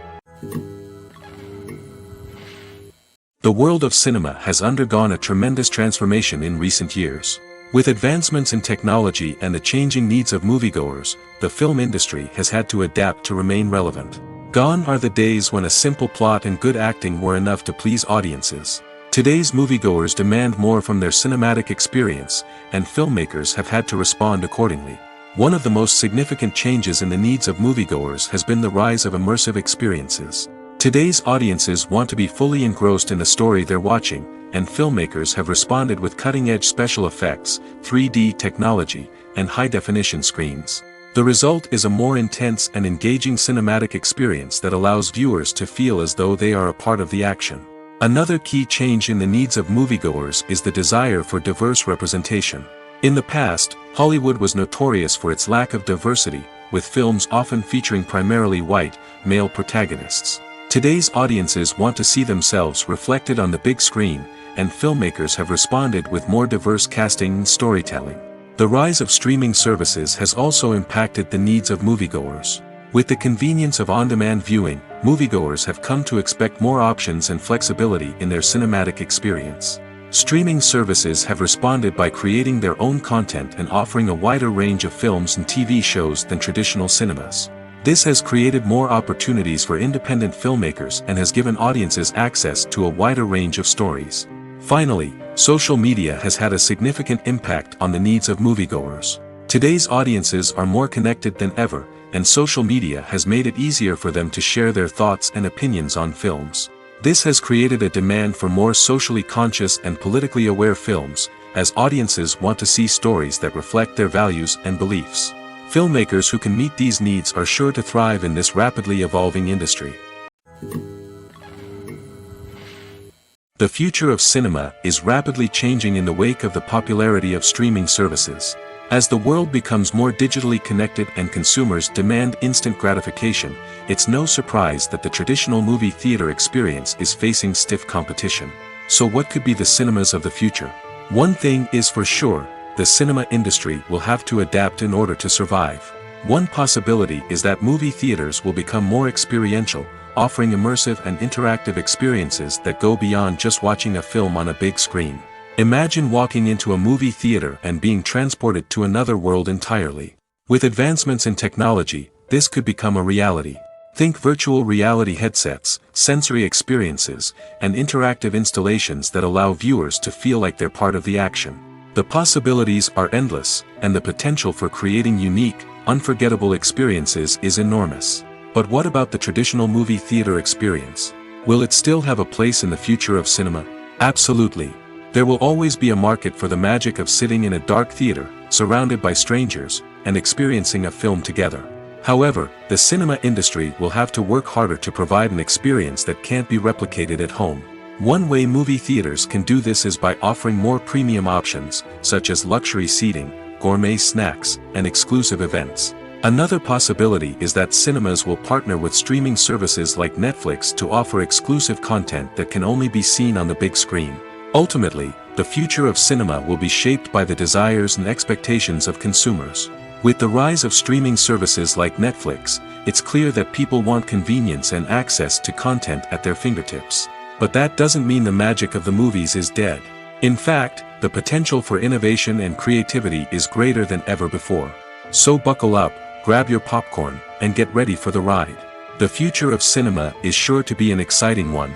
The world of cinema has undergone a tremendous transformation in recent years. With advancements in technology and the changing needs of moviegoers, the film industry has had to adapt to remain relevant. Gone are the days when a simple plot and good acting were enough to please audiences. Today's moviegoers demand more from their cinematic experience, and filmmakers have had to respond accordingly. One of the most significant changes in the needs of moviegoers has been the rise of immersive experiences. Today's audiences want to be fully engrossed in the story they're watching, and filmmakers have responded with cutting-edge special effects, 3D technology, and high-definition screens. The result is a more intense and engaging cinematic experience that allows viewers to feel as though they are a part of the action. Another key change in the needs of moviegoers is the desire for diverse representation. In the past, Hollywood was notorious for its lack of diversity, with films often featuring primarily white, male protagonists. Today's audiences want to see themselves reflected on the big screen, and filmmakers have responded with more diverse casting and storytelling. The rise of streaming services has also impacted the needs of moviegoers. With the convenience of on-demand viewing, moviegoers have come to expect more options and flexibility in their cinematic experience. Streaming services have responded by creating their own content and offering a wider range of films and TV shows than traditional cinemas. This has created more opportunities for independent filmmakers and has given audiences access to a wider range of stories. Finally, social media has had a significant impact on the needs of moviegoers. Today's audiences are more connected than ever, and social media has made it easier for them to share their thoughts and opinions on films. This has created a demand for more socially conscious and politically aware films, as audiences want to see stories that reflect their values and beliefs. Filmmakers who can meet these needs are sure to thrive in this rapidly evolving industry. The future of cinema is rapidly changing in the wake of the popularity of streaming services. As the world becomes more digitally connected and consumers demand instant gratification, it's no surprise that the traditional movie theater experience is facing stiff competition. So what could be the cinemas of the future? One thing is for sure, the cinema industry will have to adapt in order to survive. One possibility is that movie theaters will become more experiential, offering immersive and interactive experiences that go beyond just watching a film on a big screen. Imagine walking into a movie theater and being transported to another world entirely. With advancements in technology, this could become a reality. Think virtual reality headsets, sensory experiences, and interactive installations that allow viewers to feel like they're part of the action. The possibilities are endless, and the potential for creating unique, unforgettable experiences is enormous. But what about the traditional movie theater experience? Will it still have a place in the future of cinema? Absolutely. There will always be a market for the magic of sitting in a dark theater, surrounded by strangers, and experiencing a film together. However, the cinema industry will have to work harder to provide an experience that can't be replicated at home. One way movie theaters can do this is by offering more premium options, such as luxury seating, gourmet snacks, and exclusive events. Another possibility is that cinemas will partner with streaming services like Netflix to offer exclusive content that can only be seen on the big screen. Ultimately, the future of cinema will be shaped by the desires and expectations of consumers. With the rise of streaming services like Netflix, it's clear that people want convenience and access to content at their fingertips. But that doesn't mean the magic of the movies is dead. In fact, the potential for innovation and creativity is greater than ever before. So buckle up, grab your popcorn, and get ready for the ride. The future of cinema is sure to be an exciting one.